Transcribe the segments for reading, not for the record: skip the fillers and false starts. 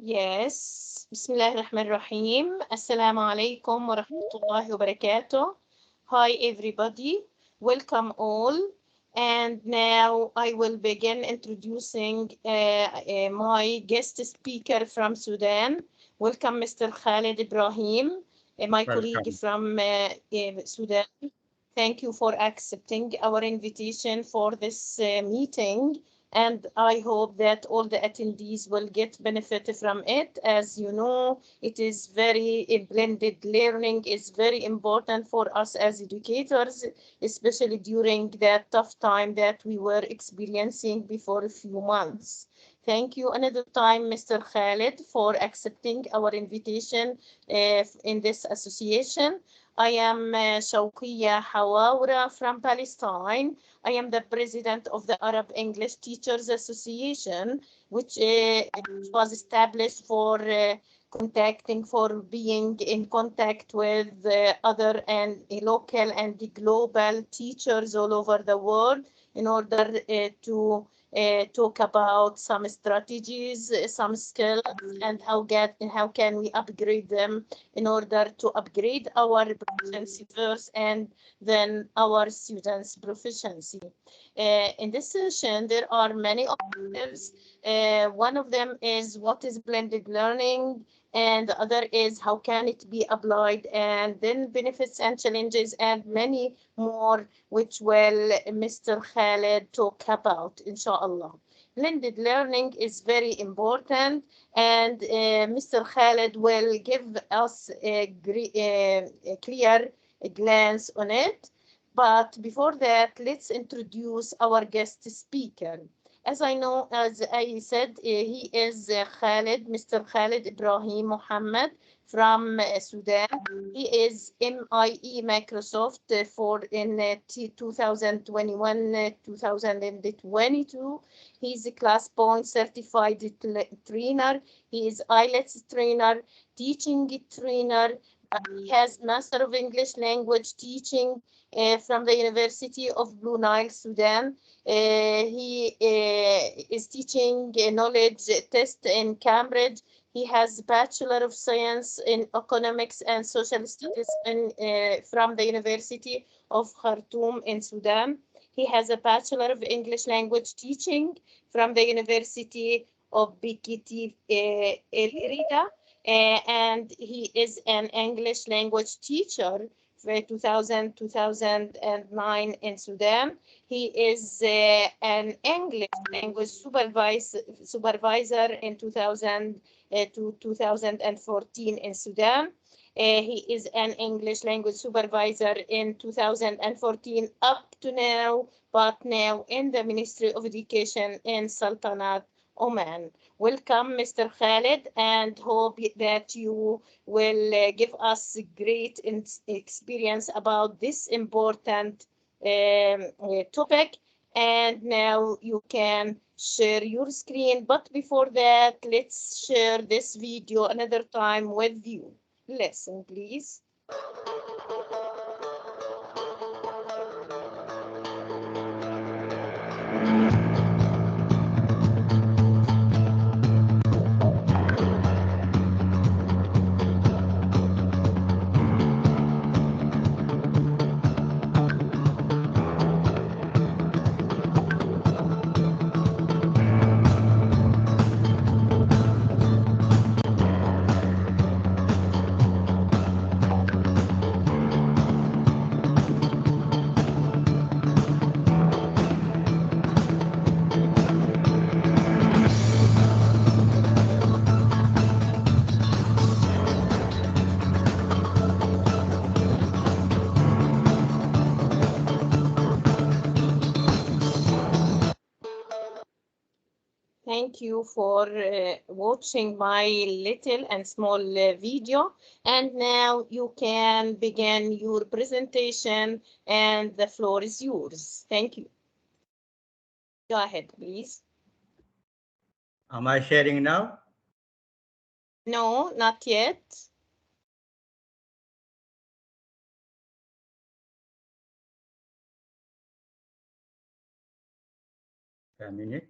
Yes. Bismillahirrahmanirrahim. Assalamu alaikum wa rahmatullahi wa barakatuh. Hi, everybody. Welcome all. And now I will begin introducing my guest speaker from Sudan. Welcome, Mr. Khalid Ibrahim, my colleague Welcome. from Sudan. Thank you for accepting our invitation for this meeting. And I hope that all the attendees will get benefit from it. As you know, it is very blended learning is very important for us as educators, especially during that tough time that we were experiencing before a few months. Thank you another time, Mr. Khalid, for accepting our invitation in this association. I am Shawqia Hawawre from Palestine. I am the president of the Arab English Teachers Association, which was established for for being in contact with other and local and global teachers all over the world in order to talk about some strategies, some skills, and how can we upgrade them in order to upgrade our proficiency first and then our students' proficiency. In this session, there are many objectives. One of them is what is blended learning, and the other is how can it be applied, and then benefits and challenges, and many more, which will Mr. Khaled talk about, inshallah. Blended learning is very important, and Mr. Khaled will give us a clear glance on it. But before that, let's introduce our guest speaker. As I know, as I said, he is Mr. Khalid Ibrahim Muhammad from Sudan. He is MIE Microsoft for in 2021, 2022. He's a class point certified trainer. He is IELTS trainer, teaching trainer. He has Master of English Language Teaching from the University of Blue Nile, Sudan. He is teaching a knowledge test in Cambridge. He has Bachelor of Science in Economics and Social Studies from the University of Khartoum in Sudan. He has a Bachelor of English Language Teaching from the University of Bikiti Elrida, and he is an English language teacher for 2009 in Sudan. He is an English language supervisor in 2000 to 2014 in Sudan. He is an English language supervisor in 2014 up to now, but now in the Ministry of Education in Sultanate, Oman. Welcome, Mr. Khalid, and hope that you will give us a great experience about this important topic. And now you can share your screen. But before that, let's share this video another time with you. Listen, please. Thank you for watching my little and small video. And now you can begin your presentation and the floor is yours. Thank you. Go ahead, please. Am I sharing now? No, not yet. A minute.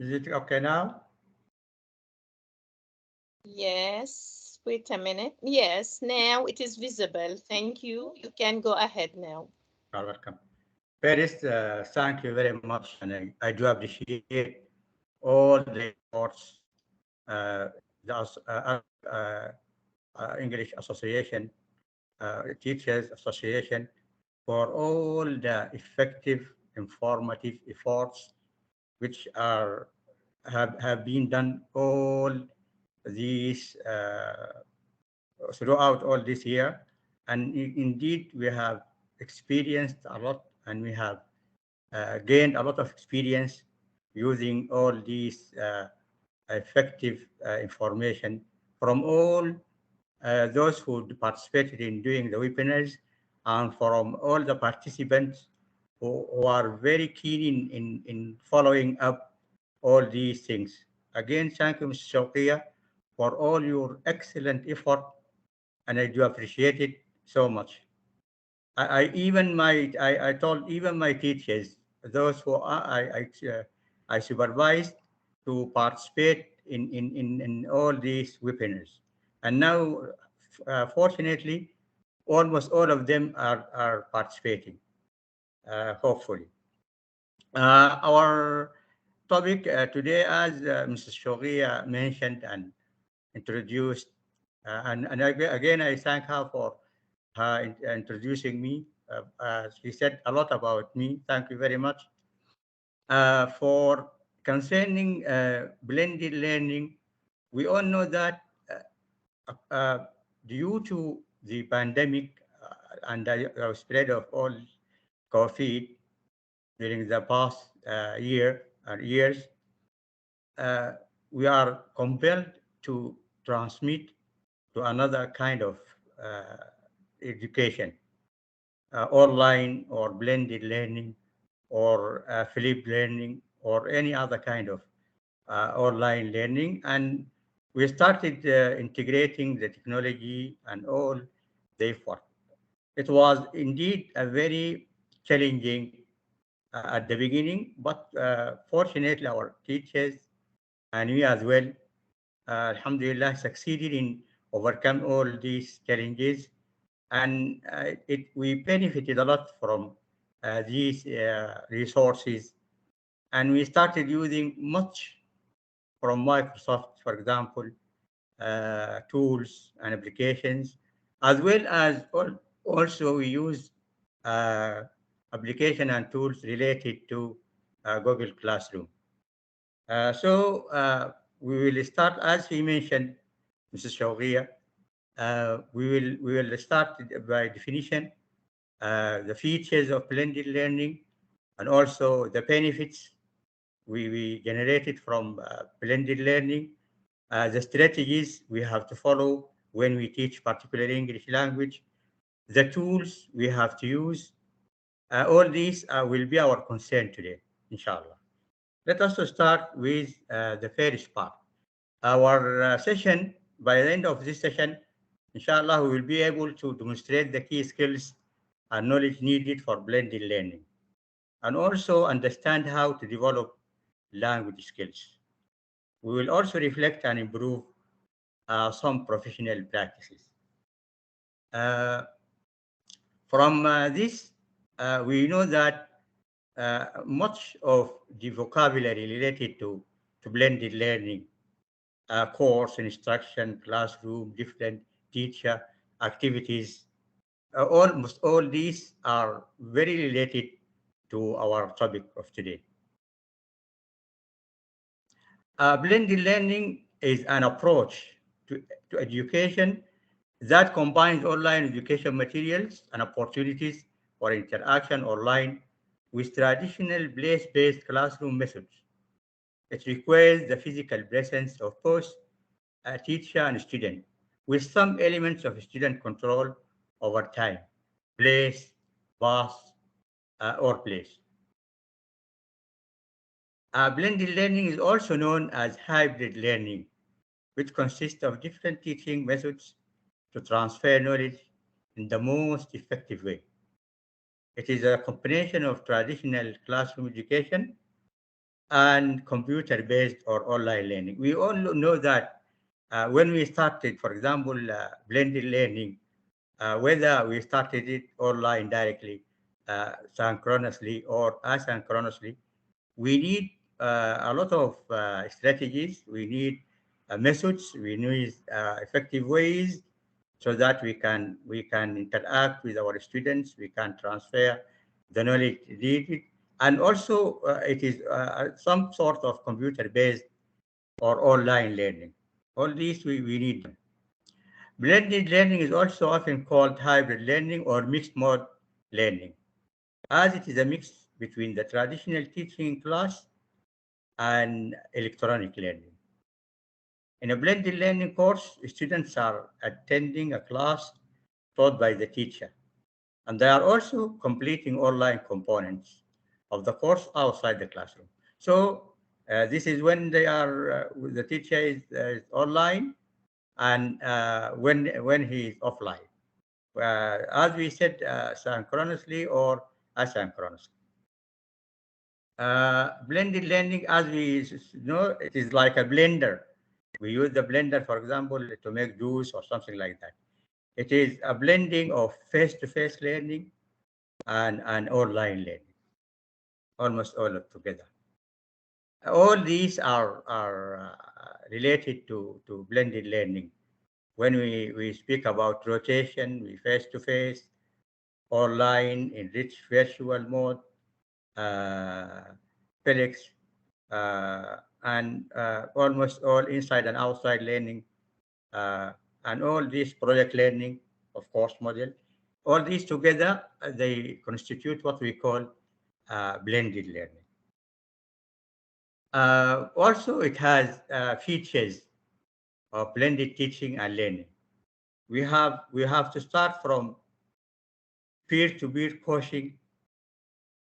Is it okay now? Yes, wait a minute. Yes, now it is visible. Thank you. You can go ahead now. You're welcome. Paris, thank you very much, and I do appreciate all the efforts, the English Association, Teachers Association, for all the effective, informative efforts which have been done all these throughout all this year. And indeed, we have experienced a lot, and we have gained a lot of experience using all these effective information from all those who participated in doing the webinars, and from all the participants who are very keen in following up all these things. Again, thank you, Mr. Shawqia, for all your excellent effort, and I do appreciate it so much. I told even my teachers, those who I supervised, to participate in all these webinars. And now, fortunately, almost all of them are participating, hopefully. Our topic today, as Mrs. Shoghiya mentioned and introduced, again, I thank her for introducing me. She said a lot about me. Thank you very much. For concerning blended learning, we all know that due to the pandemic and the spread of all COVID during the past year or years, uh, we are compelled to transmit to another kind of uh, education, online or blended learning or flipped learning or any other kind of online learning. And we started integrating the technology and all the effort. It was indeed a very challenging at the beginning, but fortunately our teachers and we as well, alhamdulillah, succeeded in overcome all these challenges, and we benefited a lot from these resources, and we started using much from Microsoft, for example, tools and applications, as well as also we use uh, application and tools related to Google Classroom. So we will start, as he mentioned, Mrs. Shawqia, we will start by definition, the features of blended learning, and also the benefits we generated from blended learning, the strategies we have to follow when we teach particular English language, the tools we have to use. All these will be our concern today, inshallah. Let us start with the first part. Our session, by the end of this session, inshallah, we will be able to demonstrate the key skills and knowledge needed for blended learning, and also understand how to develop language skills. We will also reflect and improve some professional practices. Uh, from this, we know that much of the vocabulary related to blended learning, course, instruction, classroom, different teacher activities, almost all these are very related to our topic of today. Blended learning is an approach to education that combines online education materials and opportunities for interaction online with traditional place-based classroom methods. It requires the physical presence of both a teacher and student, with some elements of student control over time, place, path, or place. Blended learning is also known as hybrid learning, which consists of different teaching methods to transfer knowledge in the most effective way. It is a combination of traditional classroom education and computer-based or online learning. We all know that when we started, for example, blended learning, whether we started it online directly, synchronously or asynchronously, we need a lot of strategies. We need methods. We need effective ways so that we can interact with our students. We can transfer the knowledge needed, and also it is some sort of computer-based or online learning. All these we need them. Blended learning is also often called hybrid learning or mixed mode learning, as it is a mix between the traditional teaching in class and electronic learning. In a blended learning course, students are attending a class taught by the teacher, and they are also completing online components of the course outside the classroom. So this is when they are the teacher is online, and when he is offline. As we said, synchronously or asynchronously. Blended learning, as we know, it is like a blender. We use the blender, for example, to make juice or something like that. It is a blending of face-to-face learning and online learning, almost all of together. All these are related to blended learning. When we speak about rotation, we face-to-face, online, enriched virtual mode, uh, Felix, and almost all inside and outside learning, uh, and all these project learning, of course, model. All these together, they constitute what we call blended learning. Also, it has features of blended teaching and learning. We have to start from peer-to-peer coaching,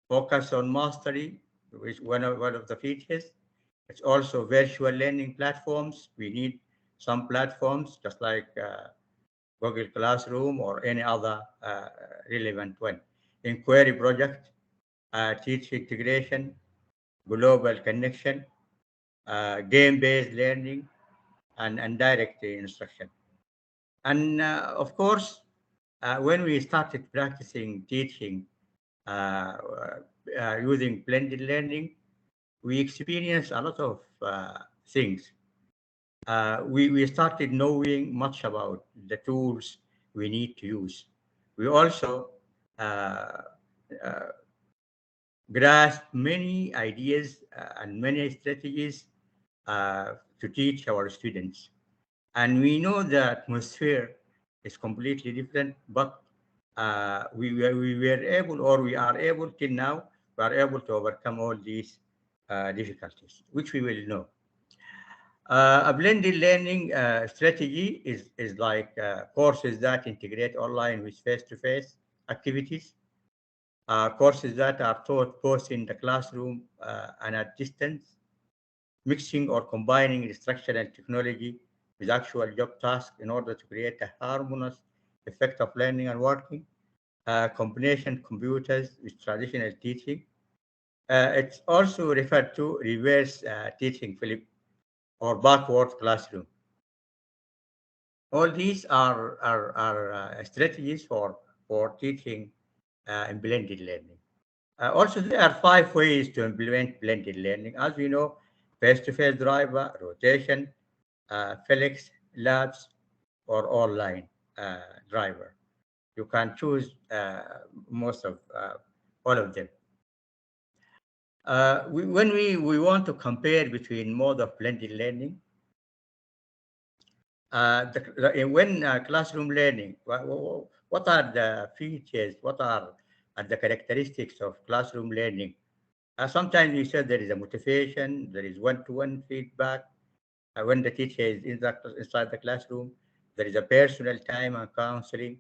focus on mastery, which one of the features. It's also virtual learning platforms. We need some platforms just like Google Classroom or any other relevant one. Inquiry project, teach integration, global connection, game-based learning, and direct instruction. And of course, when we started practicing teaching uh, using blended learning, we experienced a lot of things. We started knowing much about the tools we need to use. We also uh, uh, grasp many ideas and many strategies to teach our students. And we know the atmosphere is completely different, but we were able, or we are able till now, we are able to overcome all these difficulties, which we will know. A blended learning strategy is like courses that integrate online with face-to-face activities, courses that are taught both in the classroom and at distance, mixing or combining instructional technology with actual job tasks in order to create a harmonious effect of learning and working, combination computers with traditional teaching. It's also referred to reverse teaching, Philip, or backward classroom. All these are strategies for teaching in blended learning. Also, there are 5 ways to implement blended learning. As we know, face-to-face driver, rotation, Felix, labs, or online driver. You can choose most of all of them. When we want to compare between mode of blended learning, when classroom learning, what are the features, what are the characteristics of classroom learning? Sometimes we said there is a motivation, there is one-to-one feedback. When the teacher is inside the classroom, there is a personal time and counseling.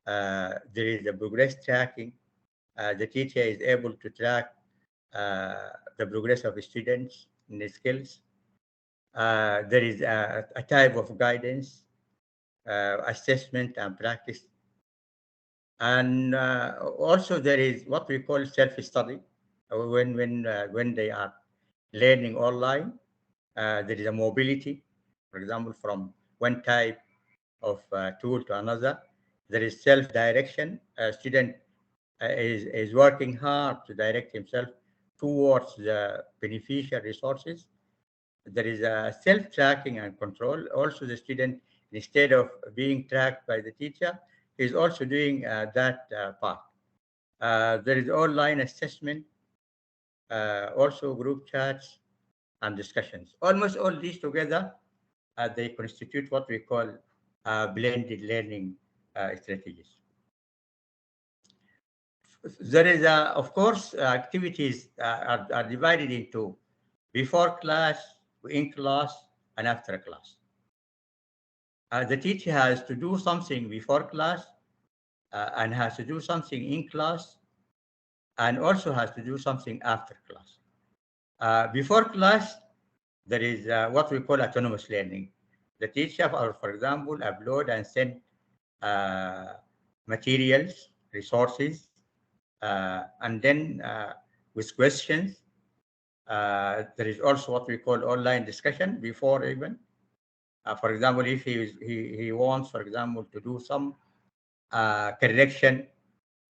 There is a progress tracking. The teacher is able to track the progress of the students in the skills. There is a type of guidance, assessment, and practice. And also there is what we call self-study when they are learning online. There is a mobility, for example, from one type of tool to another. There is self-direction. A student is working hard to direct himself towards the beneficial resources. There is a self-tracking and control. Also, the student, instead of being tracked by the teacher, is also doing that part. There is online assessment, also group chats and discussions. Almost all these together, they constitute what we call blended learning strategies. There is, of course, activities are divided into before class, in class, and after class. The teacher has to do something before class and has to do something in class and also has to do something after class. Before class, there is what we call autonomous learning. The teacher, for example, upload and send uh, materials, resources, and then with questions. There is also what we call online discussion before even. For example, if he wants, for example, to do some correction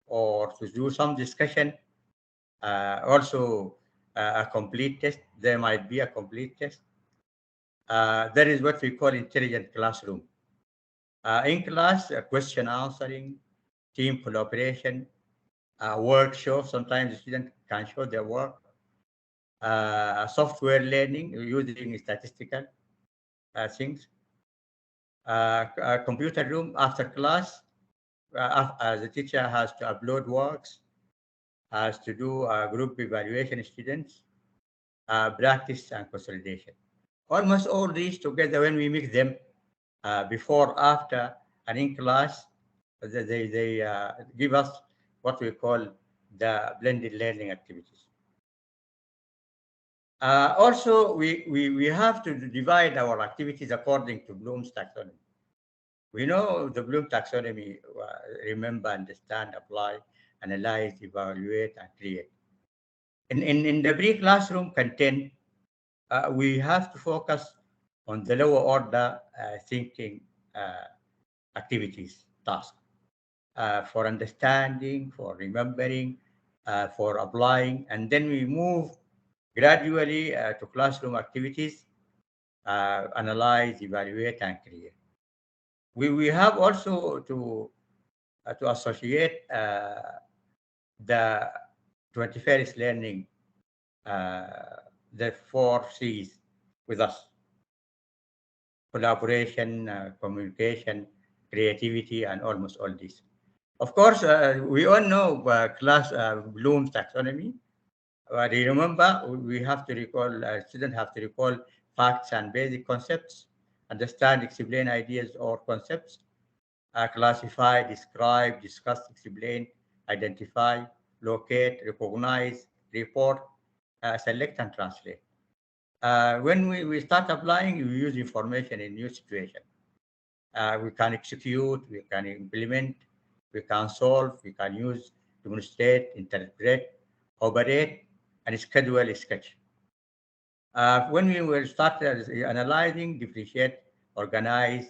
or to do some discussion, also a complete test, there might be a complete test. That is what we call intelligent classroom. In class, question answering, team collaboration, workshop. Sometimes the student can show their work. Software learning using statistical things. Computer room after class. The teacher has to upload works, has to do group evaluation students, practice and consolidation. Almost all these together, when we mix them before, after, and in class, they give us what we call the blended learning activities. Also, we have to divide our activities according to Bloom's taxonomy. We know the Bloom taxonomy: remember, understand, apply, analyze, evaluate, and create. In the pre-classroom content, we have to focus on the lower order thinking activities, tasks, for understanding, for remembering, for applying, and then we move gradually to classroom activities, analyze, evaluate, and create. We have also to associate the 21st learning, the 4 C's with us: collaboration, communication, creativity, and almost all this. Of course, we all know class Bloom's taxonomy. Do you remember? We have to recall, students have to recall facts and basic concepts, understand, explain ideas or concepts, classify, describe, discuss, explain, identify, locate, recognize, report, select, and translate. When we start applying, we use information in new situation. We can execute, we can implement, we can solve, we can use, demonstrate, interpret, operate, and schedule a sketch. When we will start analyzing, differentiate, organize,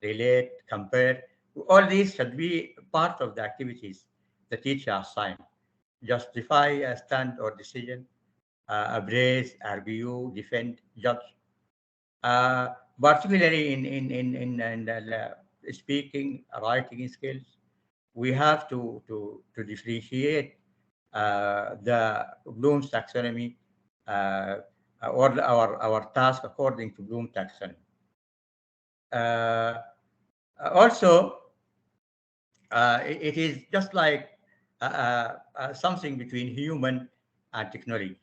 relate, compare, all these should be part of the activities the teacher assigned. Justify a stand or decision, appraise, argue, defend, judge. Uh, Particularly in speaking, writing skills, we have to differentiate the Bloom's taxonomy, uh, or our task according to Bloom taxonomy. Uh, Also, it is just like something between human and technology.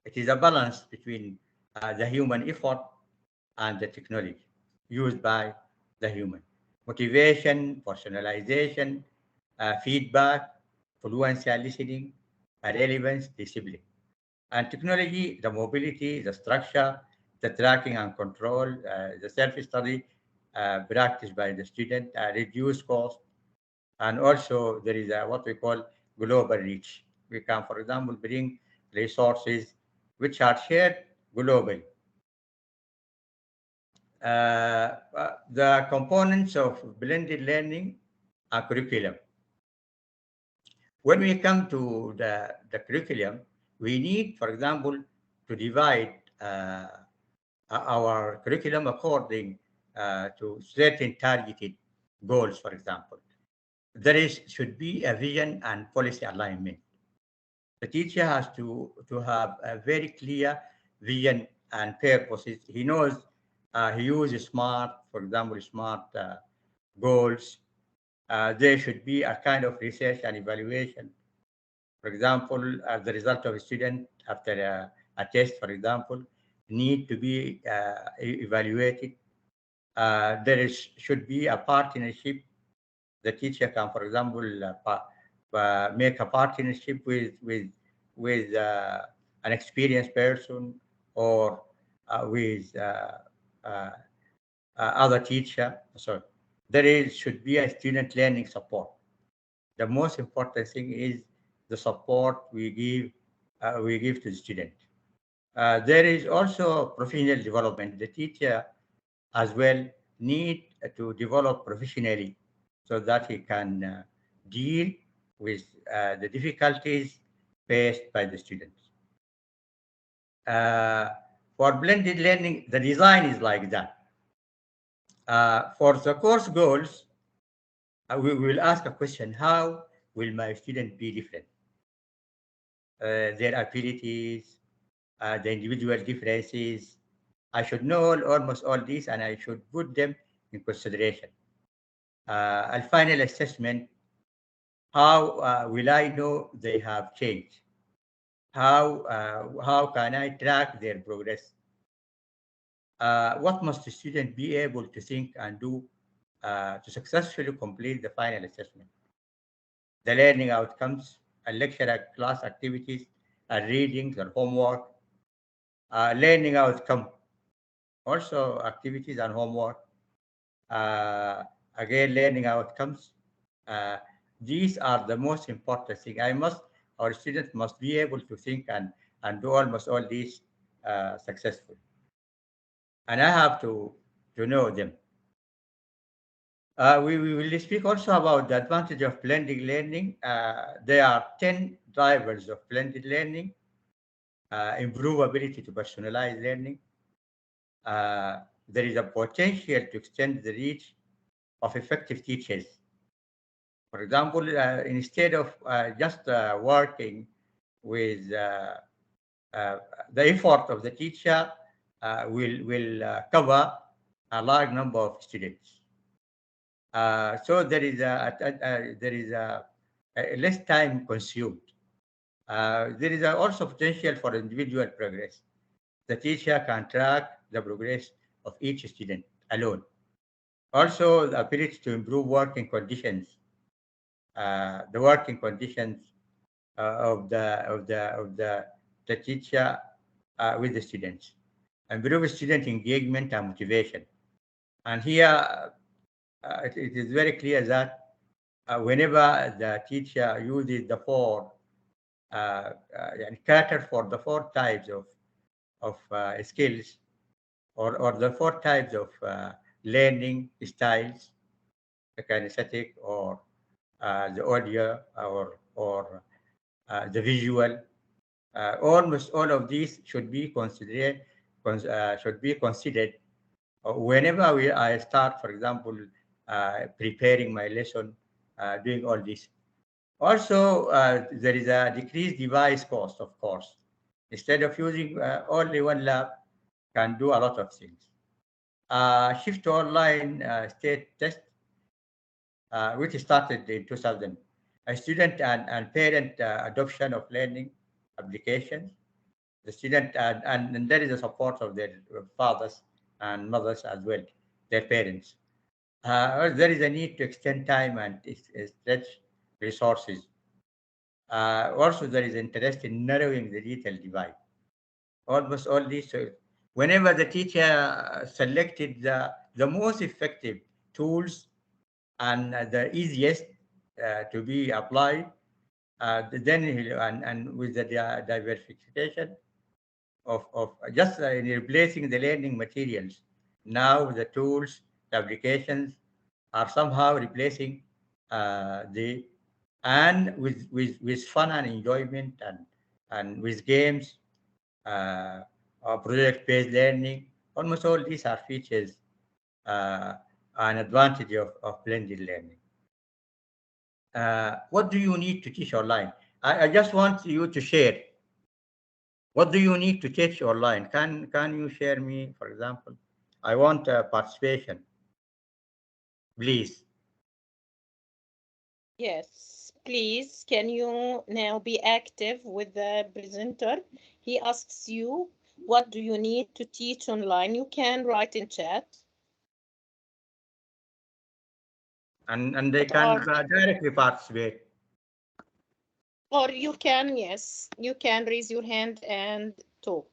It is a balance between the human effort and the technology used by the human. Motivation, personalization, feedback, fluency and listening, relevance, discipline. And technology, the mobility, the structure, the tracking and control, the self-study practiced by the student, reduce cost, and also there is what we call global reach. We can, for example, bring resources which are shared globally. The components of blended learning are curriculum. When we come to the curriculum, we need, for example, to divide our curriculum according to certain targeted goals, for example. Should be a vision and policy alignment. The teacher has to have a very clear vision and purposes. He knows he uses SMART, for example, SMART goals. There should be a kind of research and evaluation. For example, the result of a student after a test, for example, need to be evaluated. Should be a partnership. The teacher can, for example, make a partnership with an experienced person or with other teacher. So should be a student learning support. The most important thing is the support we give to the student. There is also professional development. The teacher as well need to develop professionally so that he can deal with the difficulties faced by the students. For blended learning, the design is like that. For the course goals, we will ask a question: how will my student be different? Their abilities, the individual differences. I should know almost all these, and I should put them in consideration. A final assessment: how will I know they have changed? How can I track their progress? What must the student be able to think and do to successfully complete the final assessment? The learning outcomes, a lecture, class activities, readings, or homework. Learning outcome, also activities and homework. Uh, Again, learning outcomes. Uh, these are the most important thing. Our students must be able to think and do almost all these successfully. And I have to know them. We will speak also about the advantage of blended learning. There are 10 drivers of blended learning. Improve ability to personalize learning. There is a potential to extend the reach of effective teachers. For example, instead of just working with uh, the effort of the teacher, will cover a large number of students. So there is a less time consumed. There is also potential for individual progress. The teacher can track the progress of each student alone. Also, the ability to improve working conditions, the working conditions of the teacher with the students, improve student engagement and motivation. And here, it is very clear that whenever the teacher uses the four and cater for the four types of skills or the four types of learning styles, the kinesthetic or the audio or the visual. Almost all of these should be considered whenever I start, for example, preparing my lesson, doing all this. Also, there is a decreased device cost, of course. Instead of using only one lab, can do a lot of things. Shift to online state test, which started in 2000. A student and parent adoption of learning applications. The student and there is a support of their fathers and mothers as well, their parents. There is a need to extend time and stretch resources. Also, there is interest in narrowing the digital divide. Almost all these, whenever the teacher selected the most effective tools and the easiest to be applied, then and with the diversification, of just in replacing the learning materials. Now the tools, the applications are somehow replacing the and with fun and enjoyment and with games, uh, or project-based learning. Almost all these are features uh, and advantage of blended learning. What do you need to teach online? I just want you to share. What do you need to teach online? Can you share me, for example? I want participation, please. Yes, please, can you now be active with the presenter? He asks you, what do you need to teach online? You can write in chat. And they What are, can directly participate. or you can, yes, you can raise your hand and talk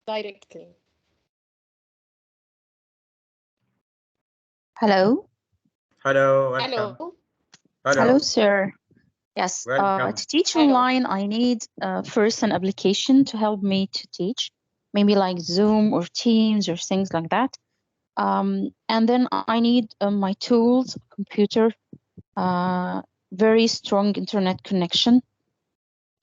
directly. Hello. Hello, welcome. Hello, Hello, Hello, sir. Yes, welcome. to teach hello. online, I need first an application to help me to teach, maybe like Zoom or Teams or things like that. And then I need my tools, computer, very strong internet connection.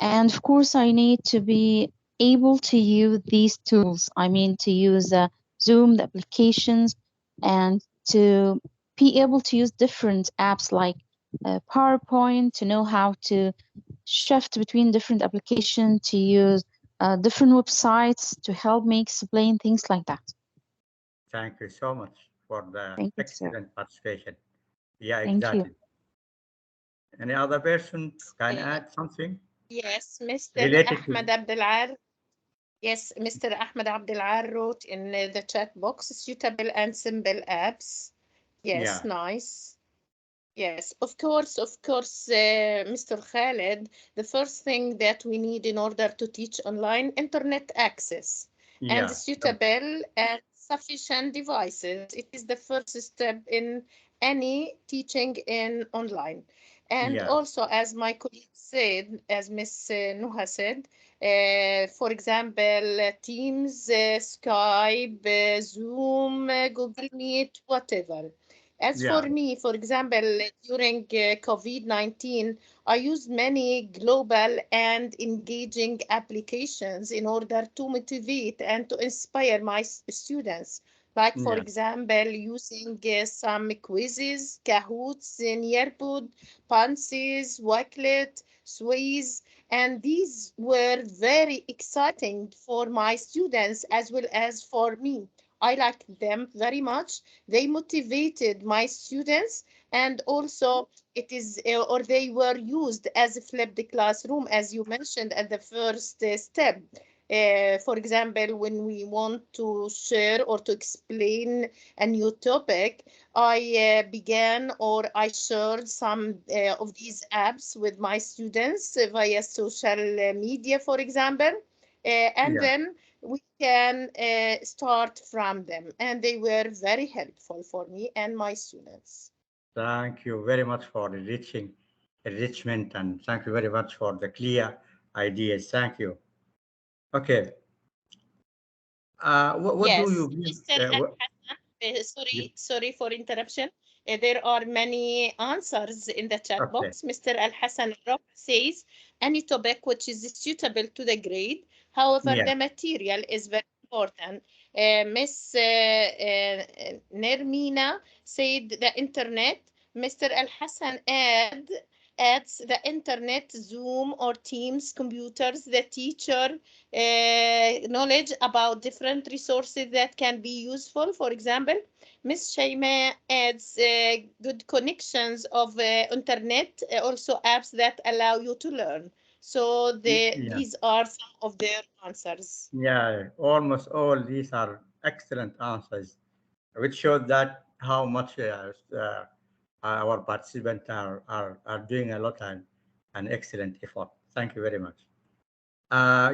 And of course, I need to be able to use these tools. I mean, to use Zoom, the applications, and to be able to use different apps like PowerPoint, to know how to shift between different applications, to use different websites to help me explain things like that. Thank you so much for the Thank you, sir. excellent participation. Yeah, Thank you. exactly. Any other person can Uh, add something yes, Mr. related to? Ahmed Abdelar. Yes, Mr. Ahmed Abdelar wrote in the chat box, suitable and simple apps. Yes, Yeah, nice. Yes, of course, Mr. Khalid, the first thing that we need in order to teach online, internet access and yeah, suitable and sufficient devices. It is the first step in any teaching in online. And yeah, also, as my colleague said, as Miss Nuha said, for example, Teams, Skype, Zoom, Google Meet, whatever. As for yeah. me, for example, during COVID-19, I used many global and engaging applications in order to motivate and to inspire my students. Like, for Yeah, example, using some quizzes, Kahoots, Nearpod, Punces, Wakelet, Sways, and these were very exciting for my students as well as for me. I like them very much. They motivated my students, and also it is or they were used as a flipped classroom, as you mentioned at the first step. For example, when we want to share or to explain a new topic, I began or I shared some of these apps with my students via social media, for example, and yeah. then we can start from them, and they were very helpful for me and my students. Thank you very much for enrichment, and thank you very much for the clear ideas. Thank you. Okay. What do you Yes, give? Mr. Al-Hassan, sorry for interruption. There are many answers in the chat Okay. box. Mr. Al-Hassan says any topic which is suitable to the grade. However, Yeah, the material is very important. Miss Nermina said the internet. Mr. Al-Hassan adds the internet, Zoom or Teams, computers, the teacher, knowledge about different resources that can be useful. For example, Ms. Shaima adds good connections of internet, also apps that allow you to learn. So yeah, these are some of their answers. yeah. Almost all these are excellent answers, which shows that how much our participants are doing a lot and an excellent effort. Thank you very much.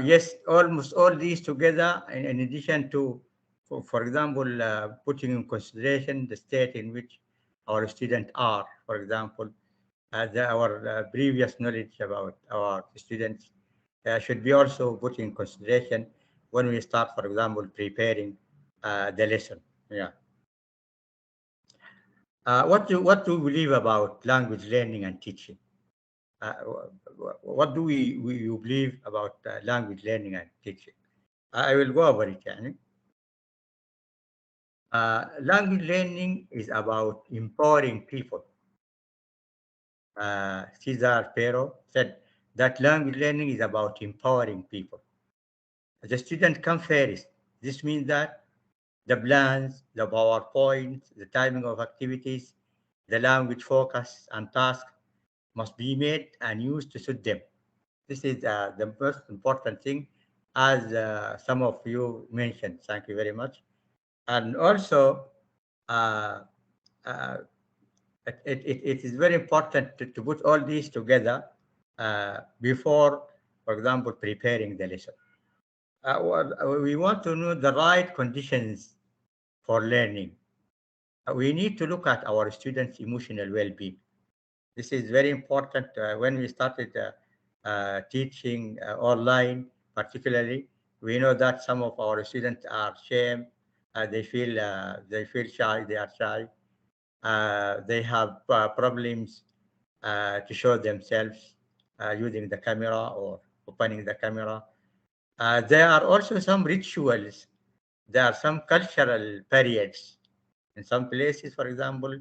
Yes, almost all these together, in addition to, for example, putting in consideration the state in which our students are, for example, our previous knowledge about our students should be also put in consideration. when we start, for example, preparing the lesson. Yeah. What do you believe about language learning and teaching? Uh, what do you believe about language learning and teaching? I will go over it. يعني. Language learning is about empowering people. Cesar Pero said that language learning is about empowering people. The student come first. This means that the plans, the PowerPoint, the timing of activities, the language focus and task must be made and used to suit them. This is the most important thing, as some of you mentioned. Thank you very much. And also, uh, uh, it is very important to put all these together before, for example, preparing the lesson. We want to know the right conditions for learning. We need to look at our students' emotional well-being. This is very important. When we started teaching online, particularly, we know that some of our students are shame. They feel shy. They are shy. They have problems to show themselves using the camera or opening the camera. There are also some rituals. There are some cultural periods. In some places, for example,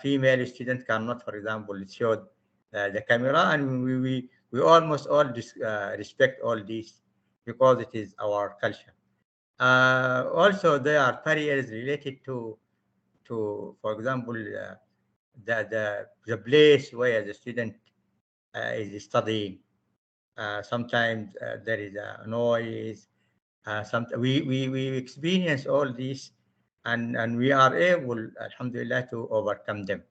female students cannot, for example, show the camera, and we almost all respect all these because it is our culture. Also, there are barriers related for example, the place where the student is studying. Sometimes there is a noise. We experience all these, and we are able, alhamdulillah, to overcome them.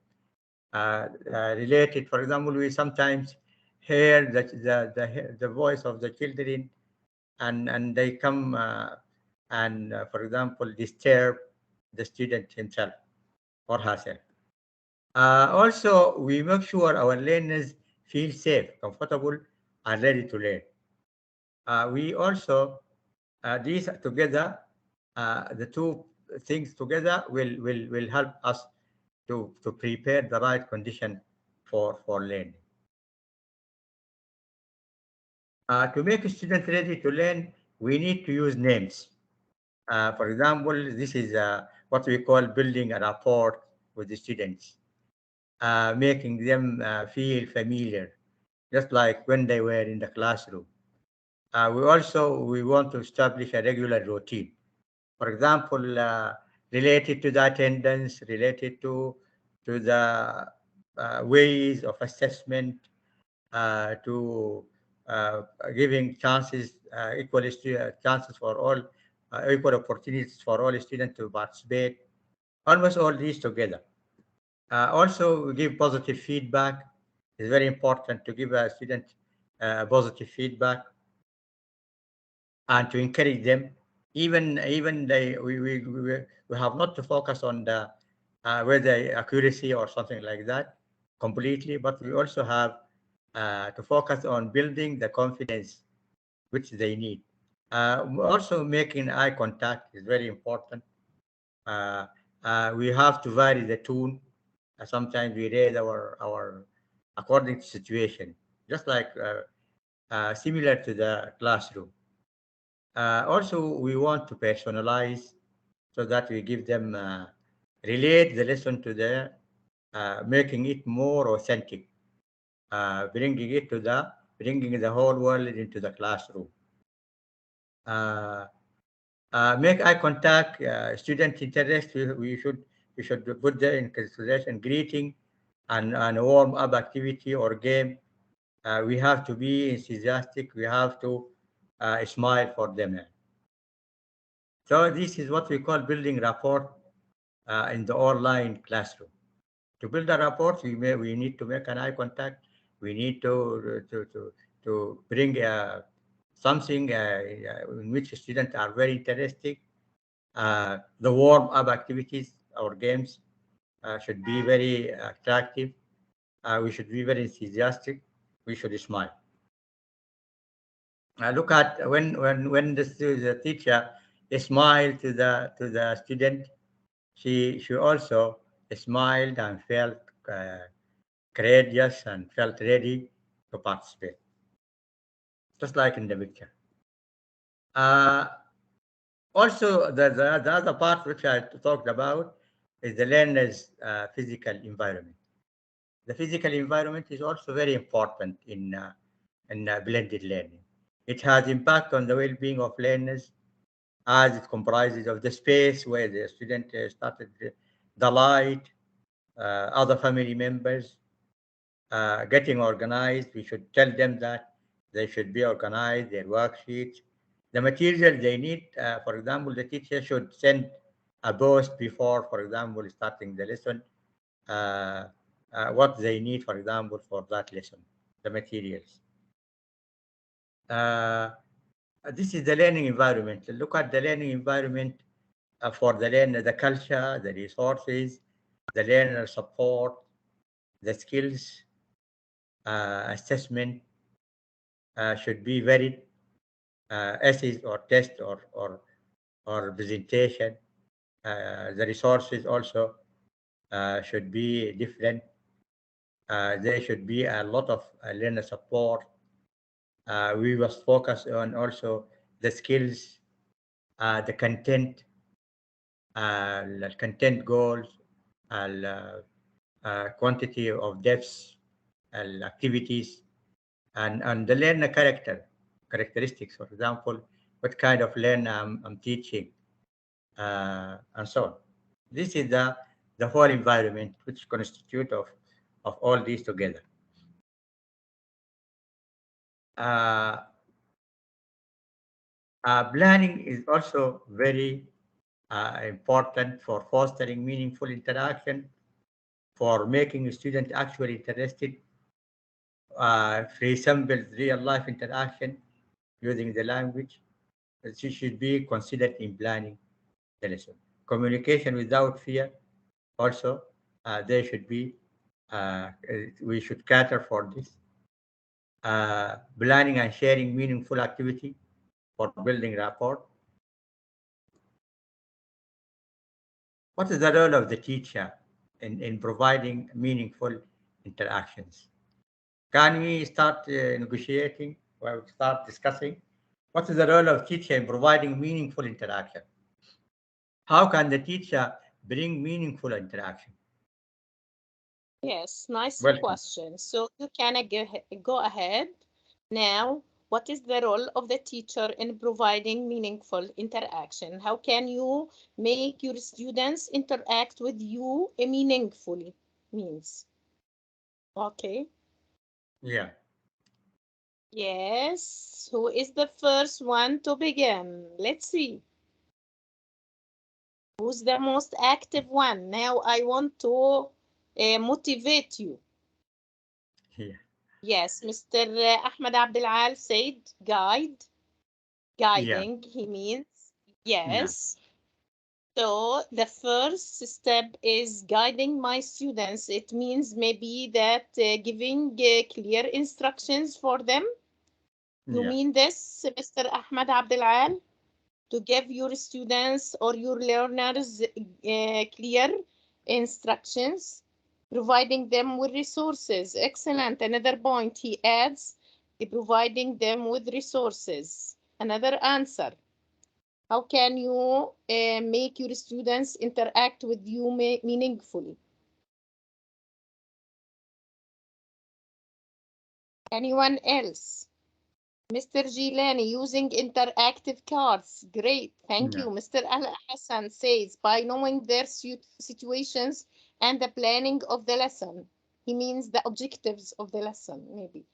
Related, for example, we sometimes hear the voice of the children, and they come and, for example, disturb the student himself or herself. Also, we make sure our learners feel safe, comfortable, and ready to learn. We also, these together, the two things together will help us to prepare the right condition for learning. To make a student ready to learn, we need to use names. For example, this is what we call building a rapport with the students, making them feel familiar, just like when they were in the classroom. We want to establish a regular routine. For example, related to the attendance, related to the ways of assessment, to giving chances, chances for all, equal opportunities for all students to participate. Almost all these together. Also, give positive feedback. It's very important to give a student positive feedback and to encourage them. Even we have not to focus on the whether accuracy or something like that completely, but we also have to focus on building the confidence which they need. Also, making eye contact is very important. Uh, we have to vary the tone. Sometimes we raise our according to situation, just like similar to the classroom. Also, we want to personalize so that we give them relate the lesson to the making it more authentic, bringing the whole world into the classroom. Uh, make eye contact, student interest. We should put there in consideration greeting and a warm up activity or game. We have to be enthusiastic. We have to smile for them. So this is what we call building rapport in the online classroom. To build a rapport, we need to make an eye contact. We need to bring something in which students are very interested. The warm up activities or games should be very attractive. We should be very enthusiastic. We should smile. Look at when the teacher smiled to the student, she also smiled and felt courageous and felt ready to participate, just like in the picture. Uh, Also, the other part which I talked about is the learner's physical environment. The physical environment is also very important in blended learning. It has impact on the well-being of learners as it comprises of the space where the student started, the light, other family members, getting organized. We should tell them that they should be organized, their worksheets, the material they need. For example, the teacher should send a post before, for example, starting the lesson, uh, what they need, for example, for that lesson, the materials. Uh, this is the learning environment. Look at the learning environment for the learner, the culture, the resources, the learner support, the skills, assessment should be varied, essays or test or presentation. The resources also should be different. There should be a lot of learner support. We must focus on also the skills, the content, the content goals, quantity of depths, activities, and the learner characteristics. For example, what kind of learner I'm teaching, and so on. This is the whole environment which constitute of all these together. Uh, Planning is also very important for fostering meaningful interaction, for making a student actually interested, resembles real life interaction using the language. It should be considered in planning the lesson. Communication without fear also, there should be, we should cater for this. Planning and sharing meaningful activity for building rapport. What is the role of the teacher in providing meaningful interactions? Can we start negotiating or start discussing? What is the role of teacher in providing meaningful interaction? How can the teacher bring meaningful interaction? Yes, nice Welcome. question. So you can go ahead now. What is the role of the teacher in providing meaningful interaction? How can you make your students interact with you meaningfully? Means, okay. Yeah. Yes. Who is the first one to begin? Let's see. Who's the most active one? Now I want to motivate you. Yeah. Yes, Mr. Ahmed Abdel said guide, Yeah. guiding, he means. Yeah. Yes. So the first step is guiding my students. It means maybe that giving clear instructions for them. You Yeah. mean this, Mr. Ahmed Abdel, to give your students or your learners clear instructions, providing them with resources. Excellent. Another point he adds, providing them with resources. Another answer. How can you make your students interact with you meaningfully? Anyone else? Mr. Gilani using interactive cards. Great. Thank Yeah. you. Mr. Al Hassan says by knowing their situations and the planning of the lesson. He means the objectives of the lesson, maybe.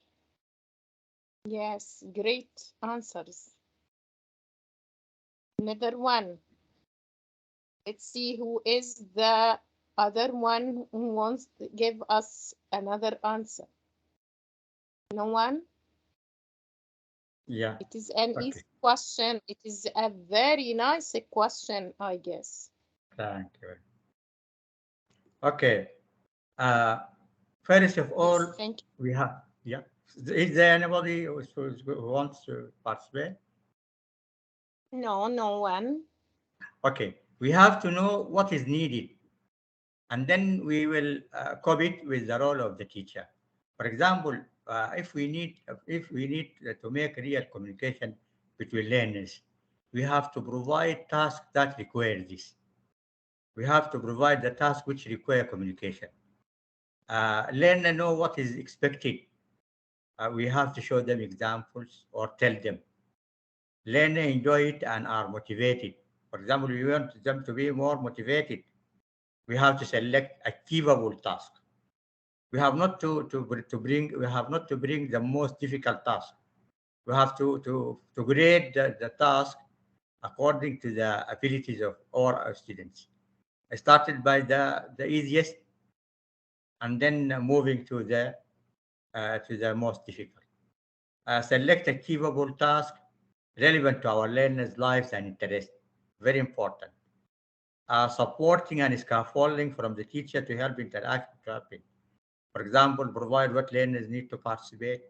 Yes, great answers. Another one. Let's see who is the other one who wants to give us another answer. No one? Yeah. It is an Okay. easy question. It is a very nice question, I guess. Thank you. Okay. Uh, First of Yes, all, thank you. we have, yeah. Is there anybody who wants to participate? No, no one. Okay, we have to know what is needed, and then we will cope it with the role of the teacher. For example, if we need to make real communication between learners, we have to provide tasks that require this. We have to provide the tasks which require communication. Learner know what is expected. We have to show them examples or tell them. Learner enjoy it and are motivated. For example, we want them to be more motivated. We have to select achievable task. We have not to bring the most difficult task. We have to grade the task according to the abilities of all our students. I started by the easiest, and then moving to the most difficult. Select achievable task relevant to our learners' lives and interests. Very important. Supporting and scaffolding from the teacher to help interaction to happen. For example, provide what learners need to participate,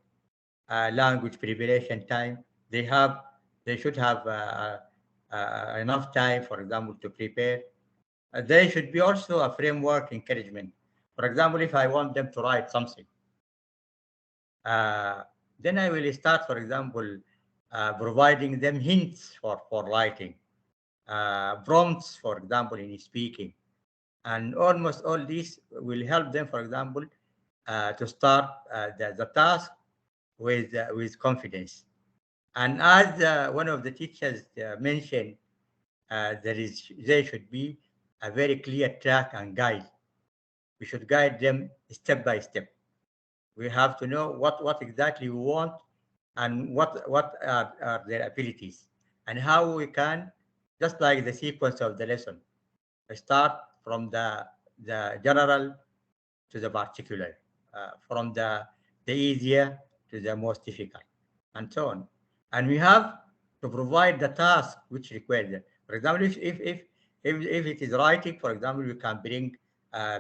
language preparation time. They should have enough time, for example, to prepare. There should be also a framework encouragement. For example, if I want them to write something, uh, then I will start, for example, providing them hints for writing, prompts, for example, in speaking. And almost all these will help them, for example, to start the task with confidence. And as one of the teachers mentioned, there should be a very clear track and guide. We should guide them step by step. We have to know what exactly we want, and what are their abilities, and how we can, just like the sequence of the lesson, start from the general to the particular, from the easier to the most difficult, and so on. And we have to provide the task which requires it. For example, if it is writing, for example, we can bring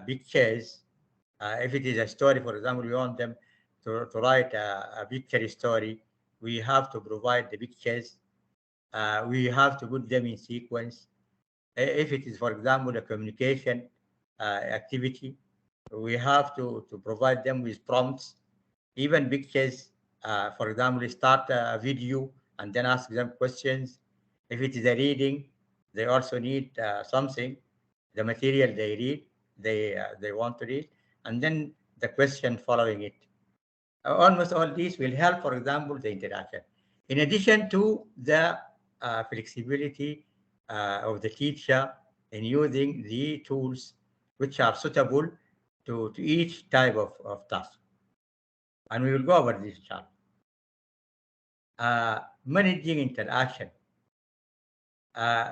pictures. If it is a story, for example, we want them to write a picture story. We have to provide the pictures. We have to put them in sequence. If it is, for example, a communication activity, we have to provide them with prompts, even pictures. For example, start a video and then ask them questions. If it is a reading, they also need something, the material they read, they want to read, and then the question following it. Almost all these will help, for example, the interaction. In addition to the flexibility of the teacher in using the tools which are suitable to each type of task. And we will go over this chart. Managing interaction.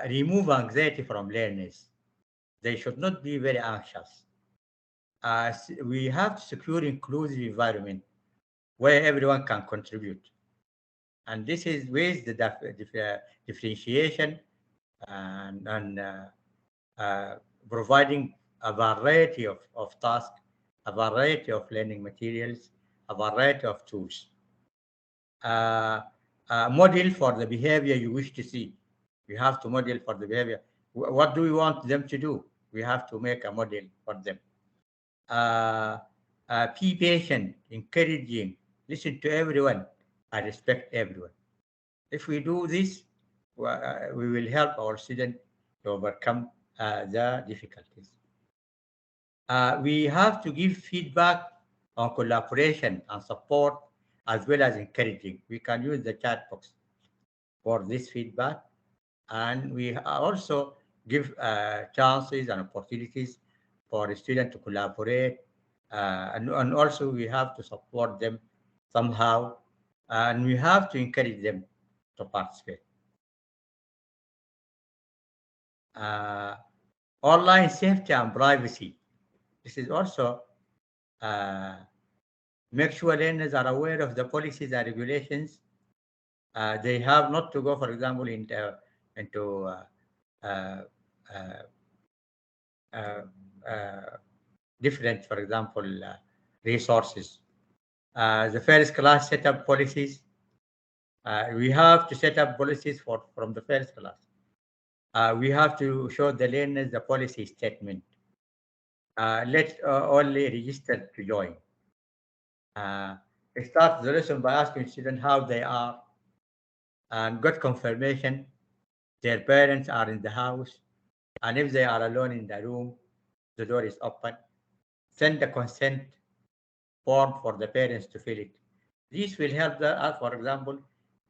Remove anxiety from learners. They should not be very anxious. We have to secure inclusive environment where everyone can contribute. And this is with the differentiation and providing a variety of tasks, a variety of learning materials, a variety of tools. Model for the behavior you wish to see. We have to model for the behavior. What do we want them to do? We have to make a model for them. Be patient, encouraging, listen to everyone, and respect everyone. If we do this, we will help our students to overcome the difficulties. We have to give feedback on collaboration and support, as well as encouraging. We can use the chat box for this feedback, and we also give chances and opportunities for the student to collaborate, and also we have to support them somehow, and we have to encourage them to participate. Uh, Online safety and privacy. This is also uh, make sure learners are aware of the policies and regulations. They have not to go, for example, into uh, uh, uh, uh, different, for example, resources. The first class setup policies. We have to set up policies from the first class. We have to show the learners the policy statement. Let only register to join. Uh, Start the lesson by asking students how they are and got confirmation their parents are in the house, and if they are alone in the room, the door is open. Send the consent form for the parents to fill it. This will help us, for example,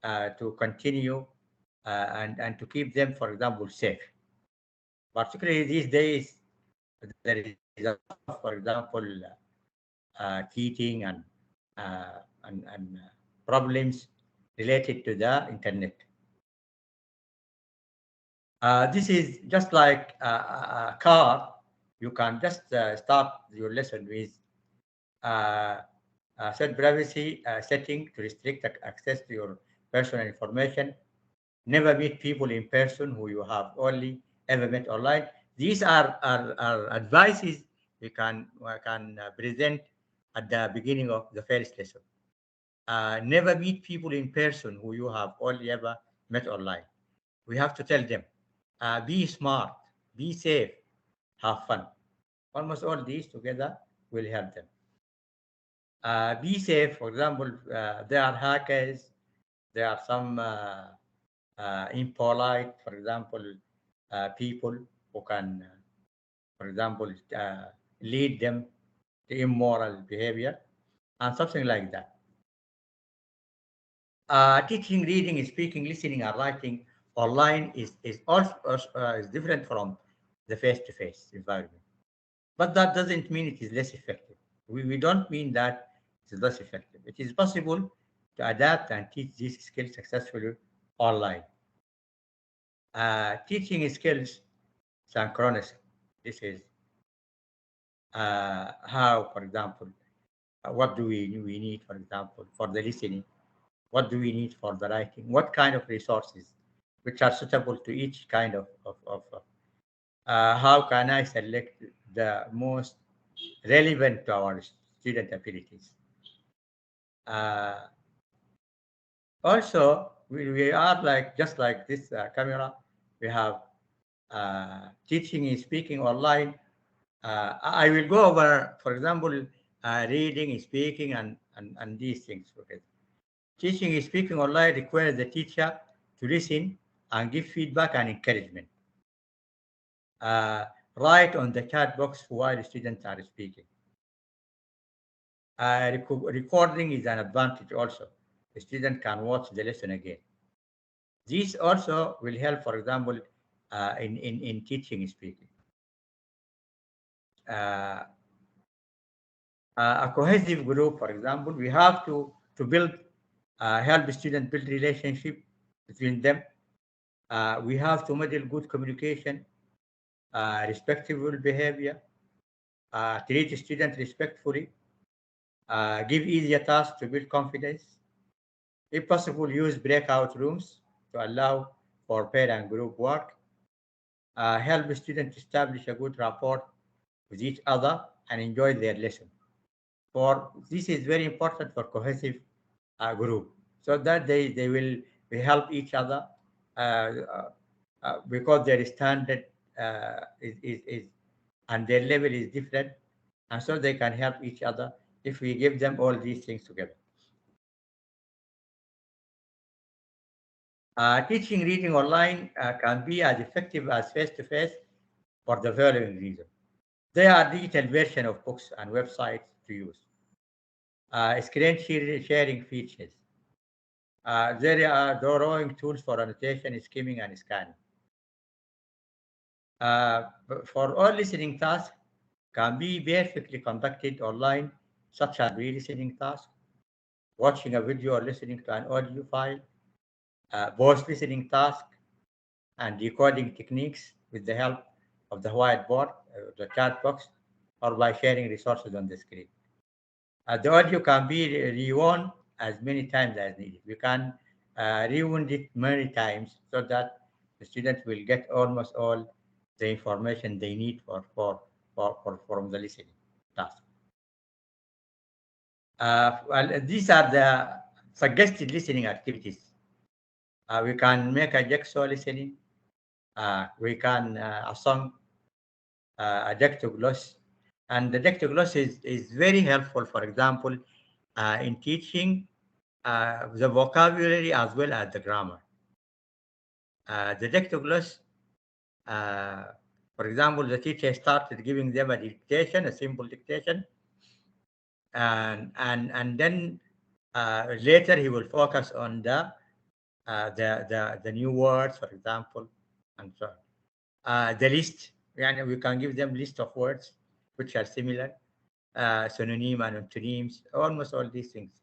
to continue and to keep them, for example, safe. Particularly these days, there is a lot of, for example, cheating and problems related to the internet. This is just like a car. You can just start your lesson with uh, set privacy setting to restrict access to your personal information. Never meet people in person who you have only ever met online. These are advices we can present at the beginning of the first lesson. Never meet people in person who you have only ever met online. We have to tell them, be smart, be safe, have fun. Almost all these together will help them. Be safe. For example, there are hackers. There are some impolite, for example, people who can, for example, lead them to immoral behavior and something like that. Teaching, reading, speaking, listening, and writing online is also is different from the face-to-face environment. But that doesn't mean it is less effective. We don't mean that it is less effective. It is possible to adapt and teach these skills successfully online. Teaching skills synchronously. This is how, for example, what do we need, for example, for the listening? What do we need for the writing? What kind of resources which are suitable to each kind of how can I select the most relevant to our student abilities? Uh, Also, we are like just like this camera. We have teaching and speaking online. I will go over, for example, reading, speaking, and these things. Okay. Teaching and speaking online requires the teacher to listen and give feedback and encouragement. Uh, Write on the chat box while students are speaking. Recording is an advantage also. The student can watch the lesson again. These also will help, for example, in teaching and speaking. Uh, a cohesive group, for example, we have to build, help students build relationship between them. We have to model good communication, respectful behavior, treat students respectfully, give easier tasks to build confidence. If possible, use breakout rooms to allow for pair and group work. Help students establish a good rapport with each other and enjoy their lesson. For this is very important for cohesive group, so that they will help each other because their standard is and their level is different, and so they can help each other if we give them all these things together. Teaching reading online can be as effective as face-to-face for the following reason. There are digital version of books and websites to use. Screen sharing features. There are drawing tools for annotation, skimming, and scanning. For all listening tasks can be perfectly conducted online, such as re-listening tasks, watching a video or listening to an audio file, voice listening task, and decoding techniques with the help of the whiteboard, the chat box, or by sharing resources on the screen. The audio can be rewound as many times as needed. We can rewound it many times so that the student will get almost all the information they need for from the listening task. Well, these are the suggested listening activities. We can make a jigsaw listening. We can a song, a dictogloss, and the dictogloss is very helpful. For example, in teaching the vocabulary as well as the grammar. The dictogloss, for example, the teacher started giving them a dictation, a simple dictation, and then later he will focus on the new words, for example, and so on. The list, and we can give them list of words which are similar, synonym and antonyms, almost all these things.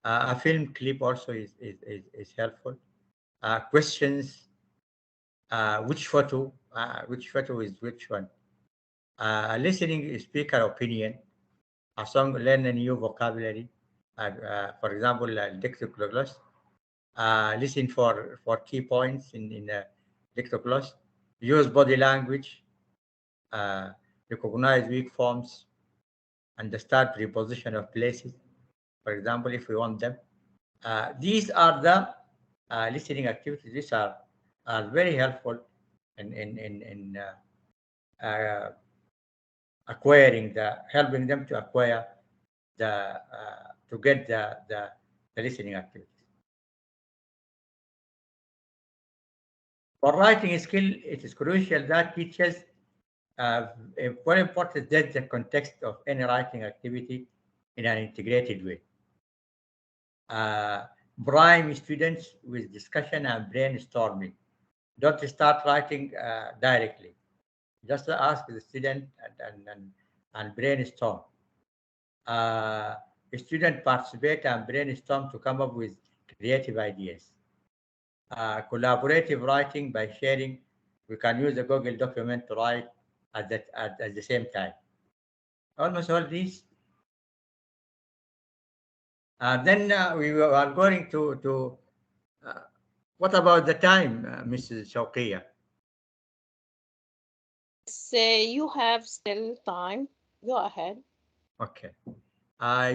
A film clip also is helpful. Questions, which photo is which one? Listening speaker opinion, a song, learn a new vocabulary. For example, dictogloss. Listen for key points in the dictogloss. Use body language. Recognize weak forms. Understand preposition of places. For example, if we want them. These are the listening activities. These are very helpful in helping them to acquire to get the listening activities. For writing skill, it is crucial that teachers very important that the context of any writing activity in an integrated way. Prime students with discussion and brainstorming. Don't start writing directly. Just ask the student and brainstorm. Students participate and brainstorm to come up with creative ideas. Collaborative writing by sharing. We can use a Google document to write at the same time. Almost all these. Then we are going to what about the time, Mrs. Shawqia? Say you have still time. Go ahead. Okay.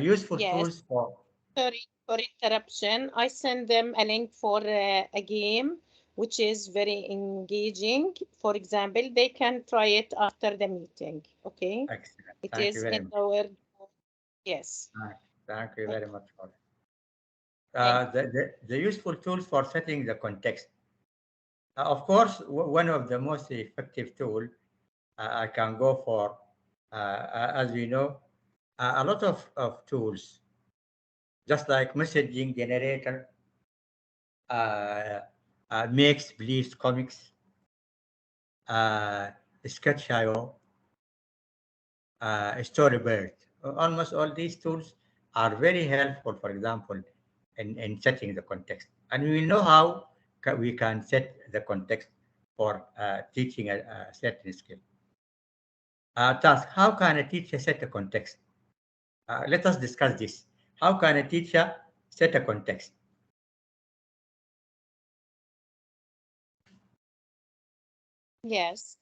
Useful Yes. tools for. Sorry for interruption. I send them a link for a game which is very engaging. For example, they can try it after the meeting. Okay. Excellent. It Thank you is very in much. our yes. Thank you very much for it. Thank The useful tools for setting the context. Of course, one of the most effective tool I can go for, as we know, a lot of tools, just like messaging generator, makes, believes, comics, Sketch.io, Storybird. Almost all these tools are very helpful, for example, in setting the context. And we know how we can set the context for teaching a certain skill. Task, how can a teacher set a context? Let us discuss this. How can a teacher set a context? Yes.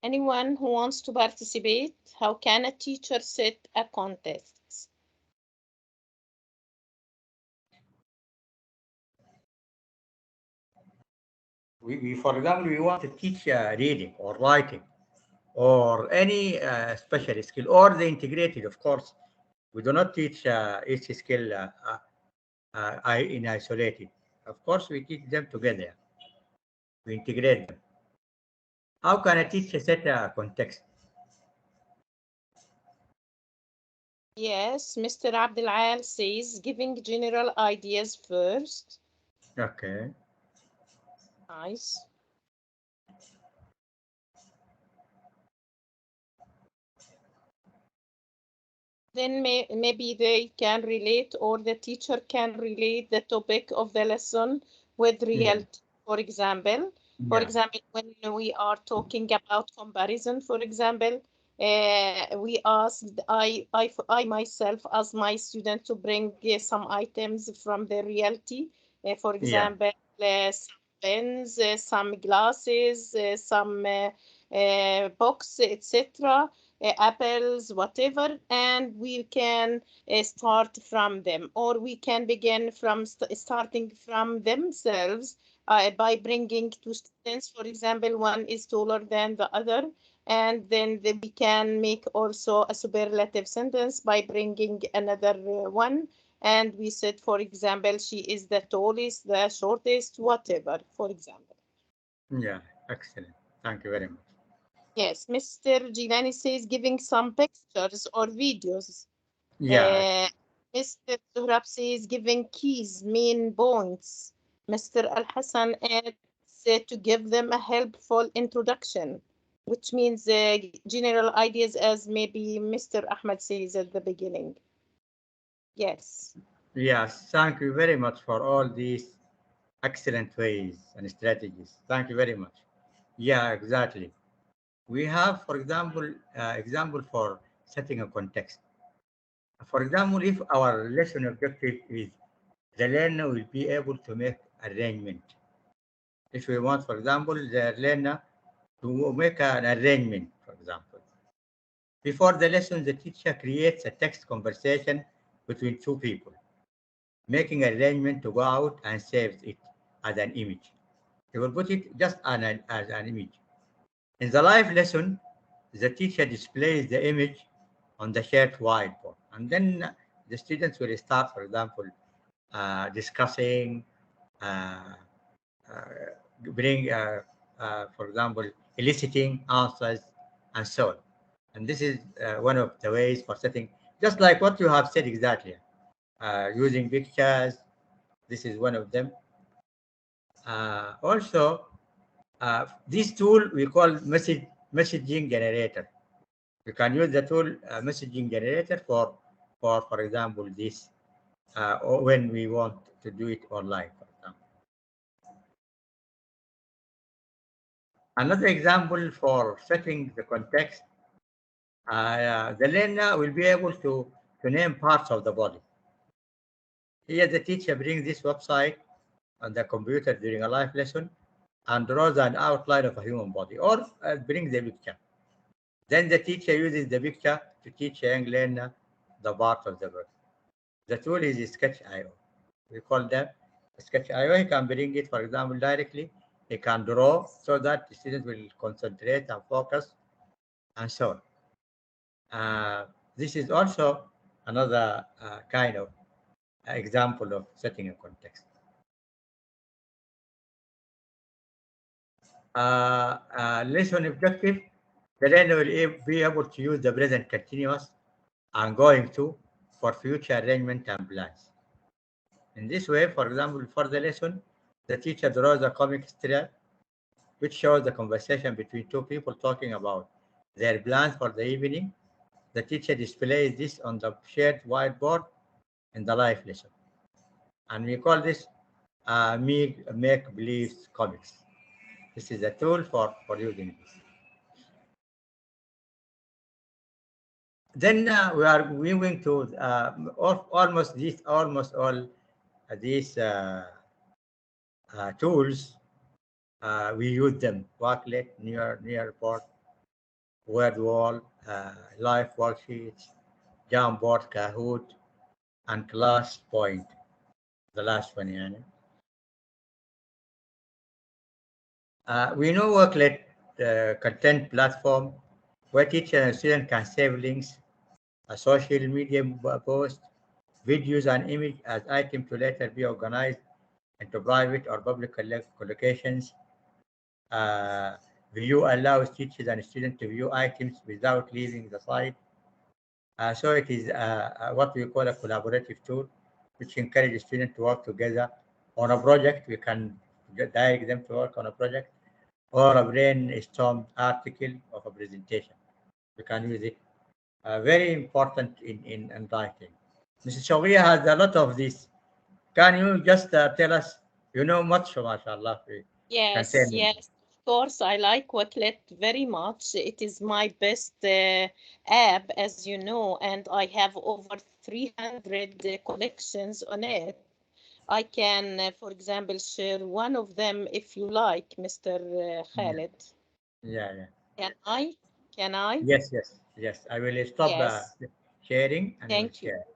Anyone who wants to participate, how can a teacher set a context? For example, we want to teach reading or writing or any special skill or the integrated, of course. We do not teach each skill in isolated. Of course, we teach them together. We integrate them. How can a teacher set a context? Yes, Mr. Abdel says giving general ideas first. Okay. Nice. Then maybe they can relate or the teacher can relate the topic of the lesson with reality. For example, when we are talking about comparison, for example, we asked, I myself asked my student to bring some items from the reality. For example, some pens, some glasses, some books, etc. apples, whatever, and we can start from them, or we can begin from starting from themselves by bringing two students. For example, one is taller than the other, and then we can make also a superlative sentence by bringing another one. And we said, for example, she is the tallest, the shortest, whatever, for example. Yeah, excellent. Thank you very much. Yes, Mr. Gilani says giving some pictures or videos. Yeah, Uh, Mr. Zuhrab says giving keys, main points. Mr. Al Hassan adds to give them a helpful introduction, which means general ideas, as maybe Mr. Ahmed says at the beginning. Yes. yes. Thank you very much for all these excellent ways and strategies. Thank you very much. Yeah, exactly. We have, for example for setting a context. For example, if our lesson objective is the learner will be able to make arrangement. If we want, for example, the learner to make an arrangement, for example. Before the lesson, the teacher creates a text conversation between two people, making arrangement to go out and saves it as an image. He will put it just as an image. In the live lesson, the teacher displays the image on the shared whiteboard, and then the students will start, for example, discussing, uh, uh, bring, for example, eliciting answers, and so on. And this is one of the ways for setting, just like what you have said exactly, using pictures. This is one of them. Also, this tool we call messaging generator. You can use the tool messaging generator for example, this or when we want to do it online, for example. Another example for setting the context, the learner will be able to name parts of the body. Here, the teacher brings this website on the computer during a live lesson and draws an outline of a human body, or brings the picture. Then the teacher uses the picture to teach a young learner the part of the body. The tool is Sketch.io. We call them Sketch.io. He can bring it, for example, directly. He can draw so that the student will concentrate and focus and so on. This is also another kind of example of setting a context. Lesson objective, the learner will be able to use the present continuous and going to for future arrangement and plans. In this way, for example, for the lesson, the teacher draws a comic strip which shows the conversation between two people talking about their plans for the evening. The teacher displays this on the shared whiteboard in the live lesson. And we call this make-believe comics. This is a tool for using this. Then we are moving to almost all these tools. We use them: Worklet, Nearport, Word Live Worksheets, Jamboard, Kahoot, and Class Point. The last one, يعني. We know Worklet content platform where teacher and student can save links, a social media post, videos, and image as items to later be organized into private or public collocations. Uh, View allows teachers and students to view items without leaving the site. So it is what we call a collaborative tool, which encourages students to work together on a project. We can direct them to work on a project or a brainstorm article of a presentation. We can use it. Very important in writing. Mrs. Shawqia has a lot of this. Can you just tell us? You know much, mashallah. We can say Yes, more. yes, of course. I like Quacklet very much. It is my best app, as you know, and I have over 300 collections on it. I can, for example, share one of them if you like, Mr. Yeah, Khalid. yeah, yeah. Can I? Can I? Yes, yes, yes. I will stop Yes. sharing and I will Thank you. share.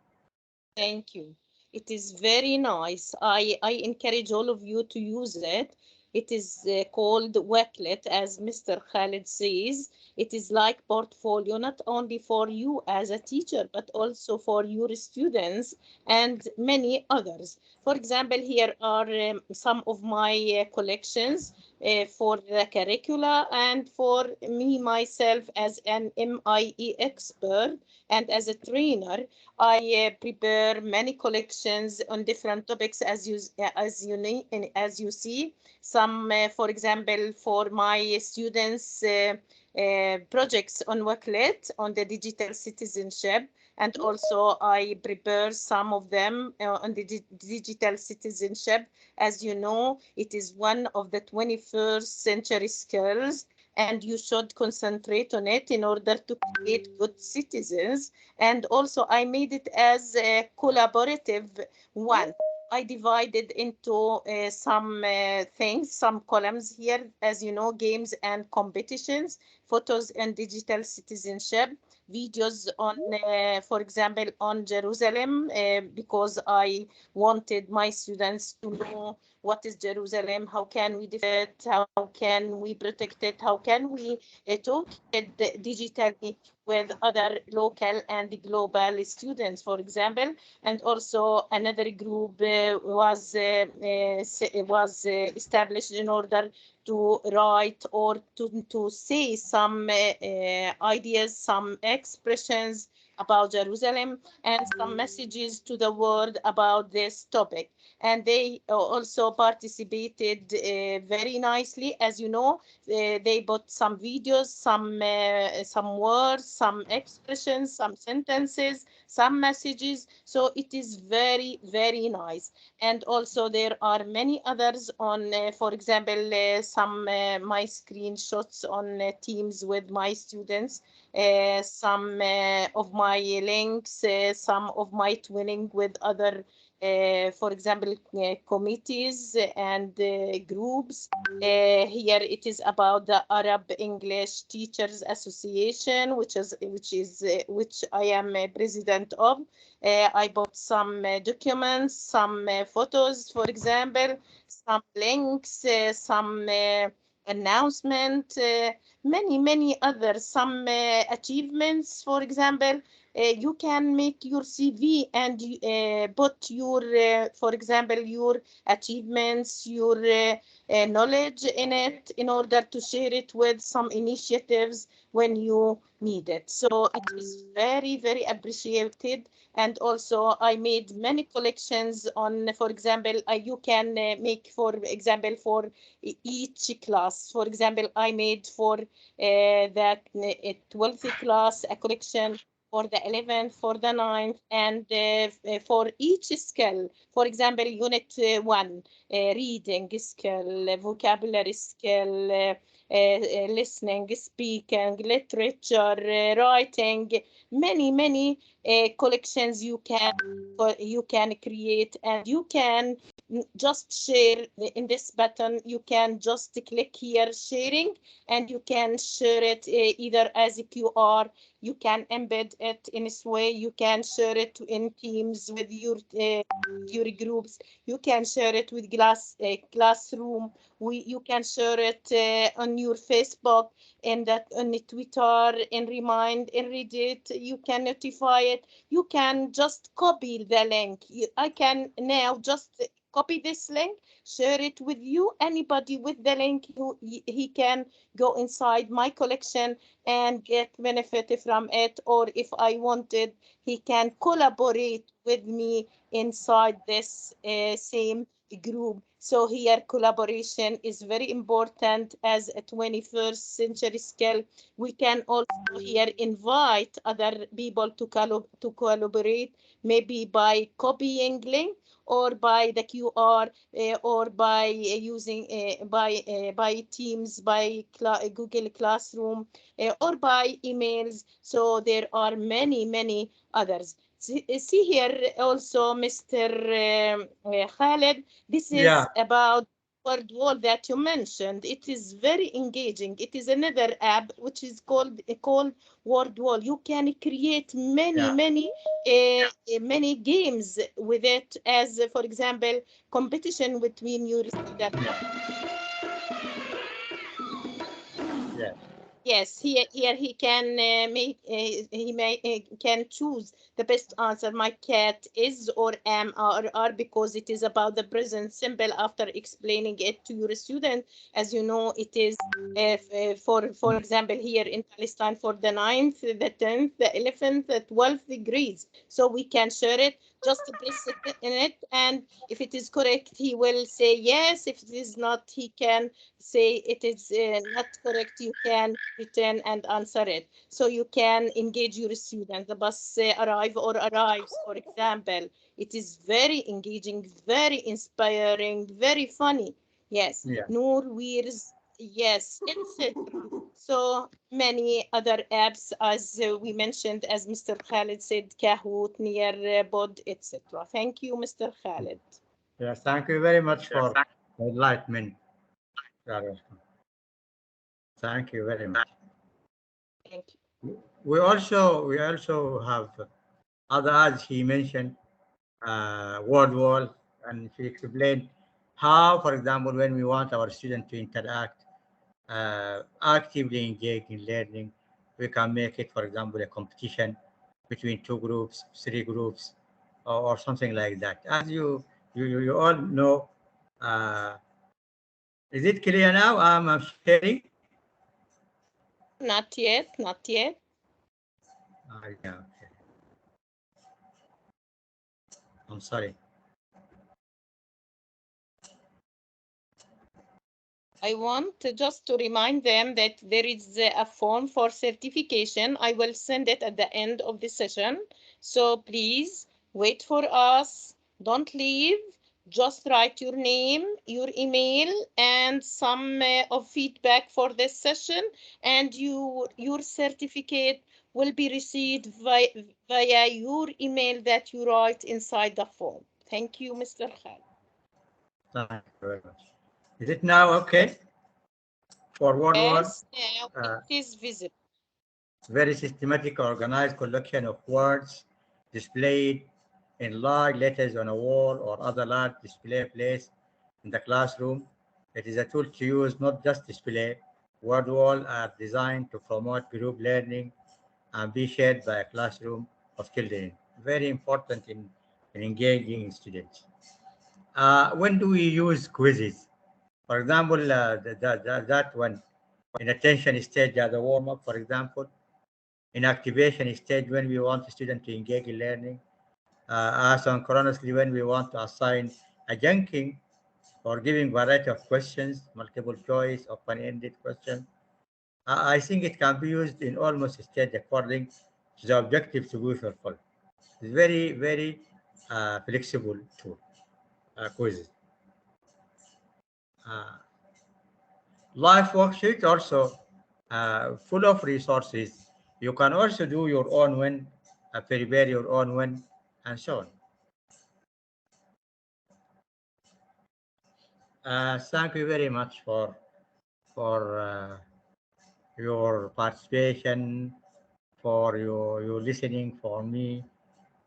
Thank you. It is very nice. I encourage all of you to use it. It is called Wakelet, as Mr. Khalid says. It is like portfolio, not only for you as a teacher, but also for your students and many others. For example, here are some of my collections for the curricula and for me myself as an MIE expert and as a trainer. I prepare many collections on different topics as you see. Some, for example, for my students' projects on Wakelet on the digital citizenship, and also I prepare some of them on the digital citizenship. As you know, it is one of the 21st century skills, and you should concentrate on it in order to create good citizens. And also I made it as a collaborative one. I divided into some things, some columns here, as you know, games and competitions, photos and digital citizenship, videos on, for example, on Jerusalem, because I wanted my students to know what is Jerusalem, how can we defend it, how can we protect it, how can we talk it digitally with other local and global students, for example. And also another group was established in order to write or to say some ideas, some expressions about Jerusalem and some messages to the world about this topic. And they also participated very nicely. As you know, they put some videos, some words, some expressions, some sentences, some messages. So it is very, very nice. And also there are many others on, for example, some my screenshots on Teams with my students, some of my links, some of my twinning with other for example, committees and groups. Here it is about the Arab English Teachers Association, which I am president of. I bought some documents, some photos, for example, some links, some announcement, many others, some achievements, for example. You can make your CV and put your, for example, your achievements, your knowledge in it in order to share it with some initiatives when you need it. So it is very, very appreciated. And also I made many collections on, for example, you can make, for example, for each class. For example, I made for that 12th class a collection, for the 11th, for the 9th, and for each skill. For example, unit 1, reading skill, vocabulary skill, listening, speaking, literature, writing, many collections you can create, and you can just share in this button. You can just click here, sharing, and you can share it either as a QR. You can embed it in this way. You can share it in Teams with your groups. You can share it with classroom. You can share it on your Facebook, and that on Twitter, in Remind, in Reddit. You can notify it. You can just copy the link. I can now just copy this link, share it with you. Anybody with the link, he can go inside my collection and get benefit from it. Or if I wanted, he can collaborate with me inside this same group. So here collaboration is very important as a 21st century skill. We can also here invite other people to collaborate, maybe by copying link, or by the QR, or by using by Teams, by Google Classroom, or by emails. So there are many others. See here also, Mr. Khaled, this Yeah, is about Word wall that you mentioned, it is very engaging. It is another app which is called Word Wall. You can create many games with it, as for example, competition between your students. Yes. Yes, here he can can choose the best answer. My cat is or am or are, because it is about the present simple after explaining it to your student. As you know, it is for example here in Palestine for the 9th, the 10th, the 11th, the 12th degrees. So we can share it. Just press it in it, and if it is correct, he will say yes. If it is not, he can say it is not correct. You can return and answer it. So you can engage your student. The bus arrive or arrives, for example. It is very engaging, very inspiring, very funny. Yes, Yeah. Noor wears, yes, etc. So many other apps, as we mentioned, as Mr. Khalid said, Kahoot, Nearpod, etc. Thank you, Mr. Khalid. Yes. Thank you very much for the enlightenment. You are welcome. Thank you very much. Thank you. We also have other, as he mentioned, word wall, and she explained how, for example, when we want our students to interact, actively engage in learning, we can make it, for example, a competition between two groups, three groups, or something like that. As you all know, uh, is it clear now? I'm sharing. Not yet, not yet. Yeah, okay. I'm sorry. I want just to remind them that there is a form for certification. I will send it at the end of the session. So please wait for us. Don't leave. Just write your name, your email, and some of feedback for this session, and your certificate will be received via your email that you write inside the form. Thank you, Mr. Khalid. Thank you very much. Is it now okay for word wall? Yes, now it Uh, is visible. very systematic, organized collection of words displayed in large letters on a wall or other large display place in the classroom. It is a tool to use, not just display. Word walls are designed to promote group learning and be shared by a classroom of children. Very important in engaging students. When do we use quizzes? For example, that one in attention stage as a warm up, for example, in activation stage when we want the student to engage in learning, asynchronously when we want to assign a junking or giving variety of questions, multiple choice, open-ended question. I think it can be used in almost stage according to the objective to be fulfilled. It's very flexible tool, quizzes. Uh, Life worksheet also full of resources. You can also do your own one, prepare your own one, and so on. Thank you very much for your participation, for your listening for me,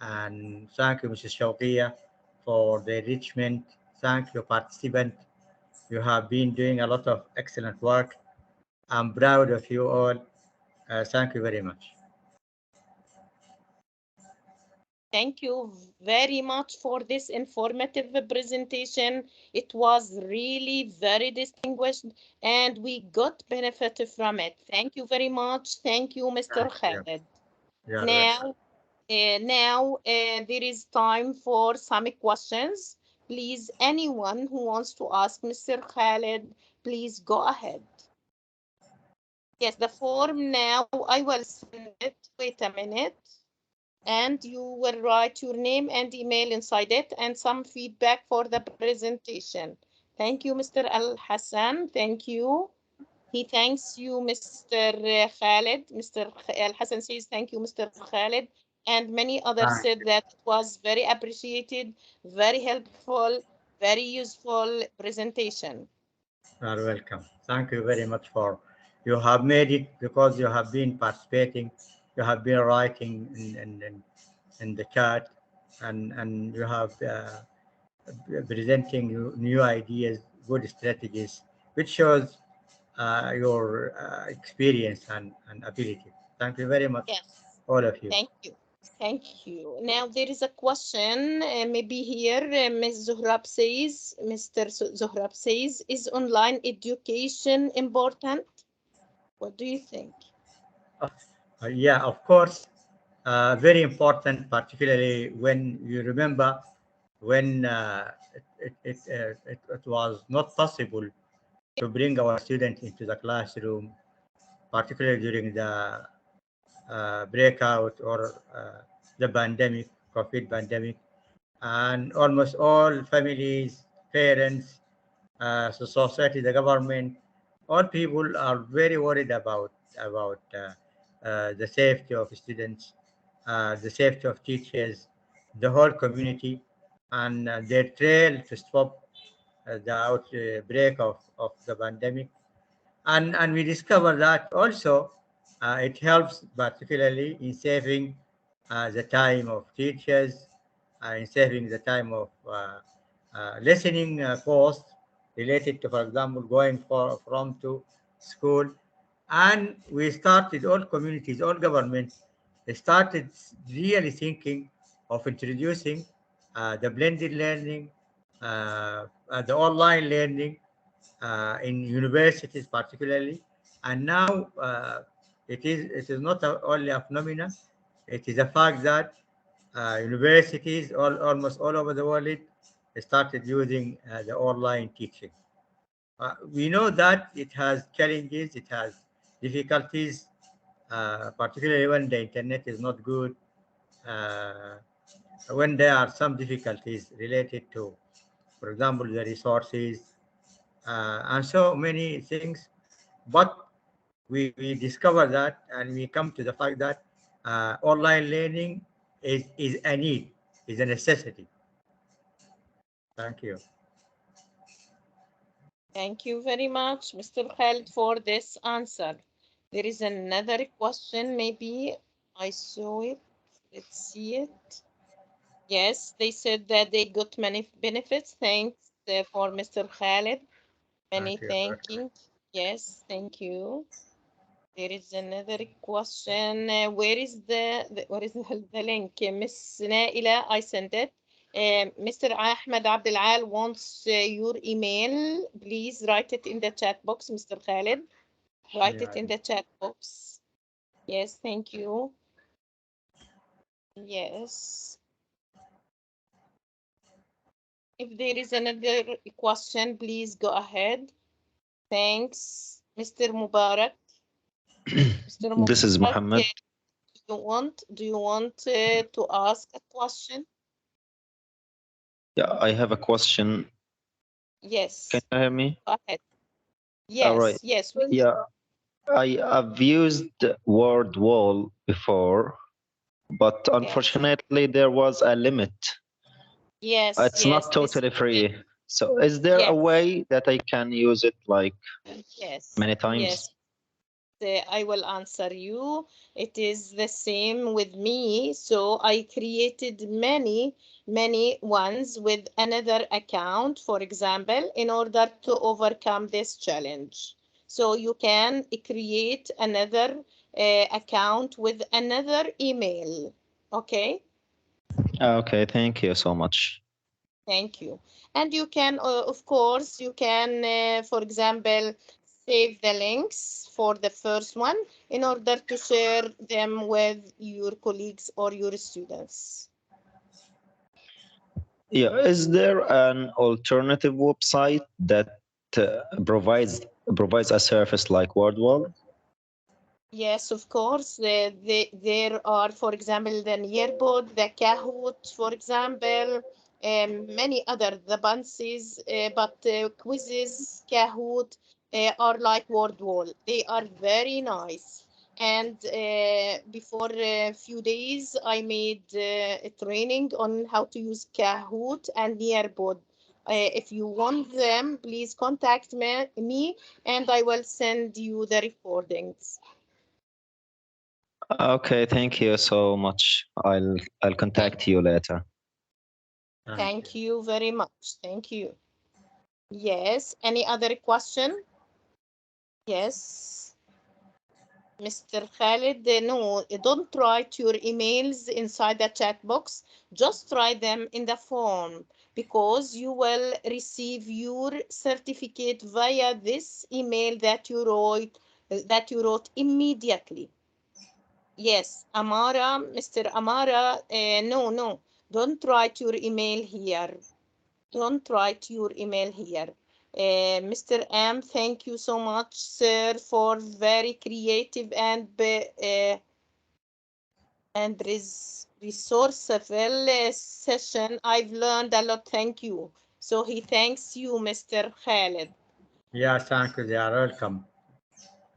and thank you, Mrs. Shawqia, for the enrichment. Thank you, participant. You have been doing a lot of excellent work. I'm proud of you all. Thank you very much. Thank you very much for this informative presentation. It was really very distinguished and we got benefit from it. Thank you very much. Thank you, Mr. Thank you. Khaled. You are welcome. Now, there is time for some questions. Please, anyone who wants to ask Mr. Khaled, please go ahead. Yes, the form now, I will send it. Wait a minute. And you will write your name and email inside it and some feedback for the presentation. Thank you, Mr. Al Hassan. Thank you. He thanks you, Mr. Khalid. Mr. Al Hassan says thank you, Mr. Khalid. And many others Thank said you. that it was very appreciated, very helpful, very useful presentation. You are welcome. Thank you very much for you have made it because you have been participating, you have been writing in the chat, and you have presenting new ideas, good strategies, which shows your experience and ability. Thank you very much, Yes, all of you. thank you. Thank you. Now there is a question, maybe here, Ms. Zohrab says, Mr. Zohrab says, is online education important? What do you think? Yeah, of course, very important, particularly when you remember when it was not possible to bring our students into the classroom, particularly during the breakout or the pandemic, COVID pandemic, and almost all families, parents, so society, the government, all people are very worried about the safety of students, the safety of teachers, the whole community, and their trail to stop the outbreak of the pandemic. And we discover that also it helps particularly in saving the time of teachers, in saving the time of listening costs related to, for example, going from to school. And we started, all communities, all governments, they started really thinking of introducing the blended learning, the online learning in universities particularly. And now it is not only a phenomenon, it is a fact that universities almost all over the world started using the online teaching. We know that it has challenges, it has difficulties, particularly when the internet is not good, uh, when there are some difficulties related to, for example, the resources, and so many things. But we discover that, and we come to the fact that online learning is a need, is a necessity. Thank you. Thank you very much, Mr. Khalid, for this answer. There is another question, maybe I saw it. Let's see it. Yes, they said that they got many benefits. Thanks for Mr. Khalid. Many Thank you. thanking. Yes, thank you. There is another question. Where is what is the link? Miss Naila, I sent it. Mr. Ahmed Abdel Al wants your email. Please write it in the chat box, Mr. Khalid. Write it Yeah. in the chat box. Yes, thank you. Yes. If there is another question, please go ahead. Thanks, Mr. Mubarak. Mr. This is Mubarak, Muhammad. do you want to ask a question? Yeah, I have a question. Yes. Can you hear me? Go ahead. All right. Yes. Yeah, I've used word wall before, but unfortunately there was a limit. Yes. It's not totally free. So is there a Yes. way that I can use it like Yes. many times? Yes. I will answer you. It is the same with me. So I created many ones with another account, for example, in order to overcome this challenge. So you can create another account with another email. Okay. Okay, thank you so much. Thank you. And you can, of course, you can, for example, save the links for the first one in order to share them with your colleagues or your students. Yeah, is there an alternative website that provides a service like WordWall? Yes, of course. There are, for example, the Nearpod, the Kahoot, for example, many other, the Bunsies, but quizzes, Kahoot are like WordWall. They are very nice. And before a few days, I made a training on how to use Kahoot and Nearpod. If you want them, please contact me and I will send you the recordings. Okay, thank you so much. I'll contact you later. Thank you very much. Thank you. Yes, any other question? Yes. Mr. Khalid, no, don't write your emails inside the chat box. Just write them in the form because you will receive your certificate via this email that you wrote immediately. Yes, Amara, Mr. Amara, no, don't write your email here. Don't write your email here. Mr. M, thank you so much, sir, for very creative and resourceful session. I've learned a lot. Thank you. So he thanks you, Mr. Khalid. Yeah, thank you. They are welcome.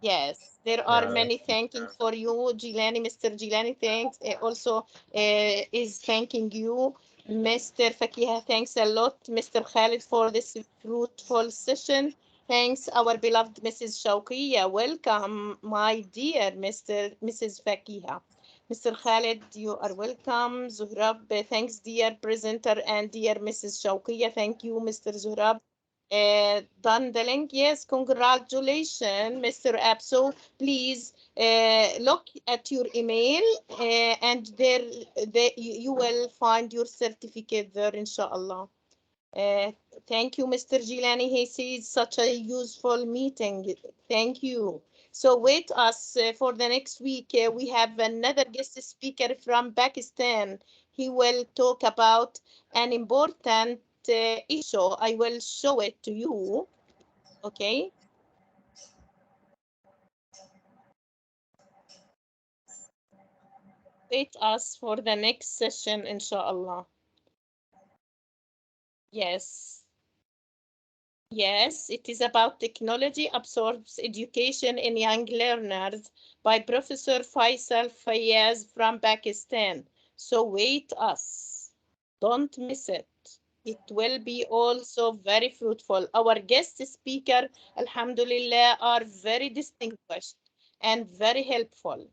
Yes, there are many thanking for you, Gilani. Mr. Gilani thanks also is thanking you. Mr. Fakiha, thanks a lot. Mr. Khalid for this fruitful session. Thanks, our beloved Mrs. Shawqia. Welcome, my dear Mrs. Fakiha. Mr. Khalid, you are welcome. Zuhrab, thanks, dear presenter and dear Mrs. Shawqia. Thank you, Mr. Zuhrab. Done the link. Yes, congratulations, Mr. Abso. Please look at your email and there you will find your certificate there, inshallah. Thank you, Mr. Gilani. He says such a useful meeting. Thank you. So wait us for the next week. We have another guest speaker from Pakistan. He will talk about an important issue. I will show it to you. Okay. Wait us for the next session, inshallah. Yes. Yes, it is about technology absorbs education in young learners by Professor Faisal Fayaz from Pakistan. So wait us. Don't miss it. It will be also very fruitful. Our guest speaker, Alhamdulillah, are very distinguished and very helpful.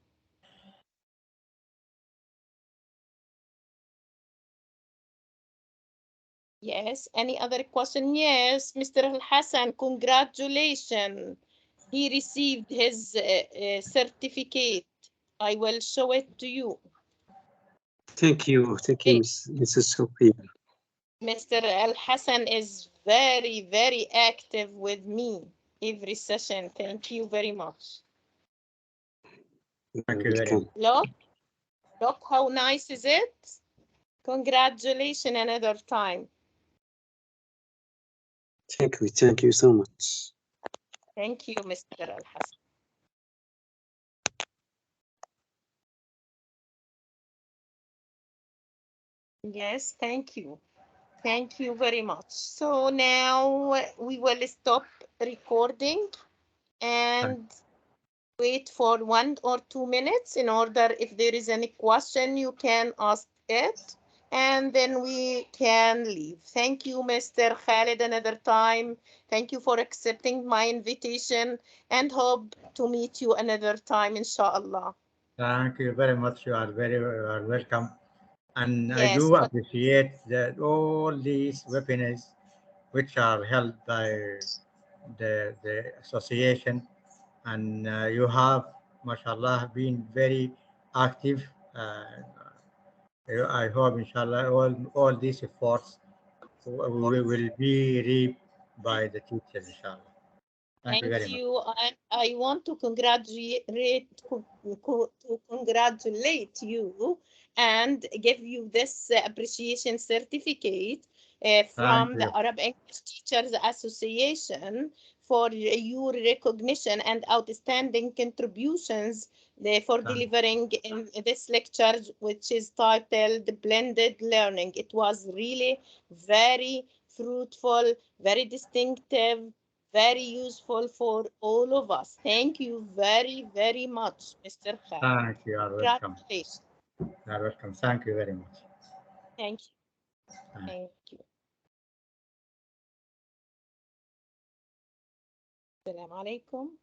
Yes, any other question? Yes, Mr. Al Hassan, congratulations. He received his certificate. I will show it to you. Thank you, Mrs. Shawqia. Mr. Al Hassan is very, very active with me every session. Thank you very much. Thank you very much. Look how nice is it? Congratulations another time. Thank you so much. Thank you, Mr. Al Hassan. Yes, thank you. Thank you very much. So now we will stop recording and wait for 1 or 2 minutes in order if there is any question you can ask it and then we can leave. Thank you, Mr. Khalid, another time. Thank you for accepting my invitation and hope to meet you another time, inshallah. Thank you very much. You are very welcome. And Yes, I do appreciate that all these webinars which are held by the association, and you have, mashallah, been very active. I hope, inshallah, all these efforts will be reaped by the teachers, inshallah. Thank you very thank much. you. I want to congratulate you and give you this appreciation certificate Thank from the you. Arab English Teachers Association for your recognition and outstanding contributions for delivering in this lecture, which is titled Blended Learning. It was really very fruitful, very distinctive, very useful for all of us. Thank you very, very much, Mr. Khalid. Thank you. You are welcome. Congratulations. You are welcome. Thank you very much. Thank you. Thank you. Thank you. Assalamu alaikum.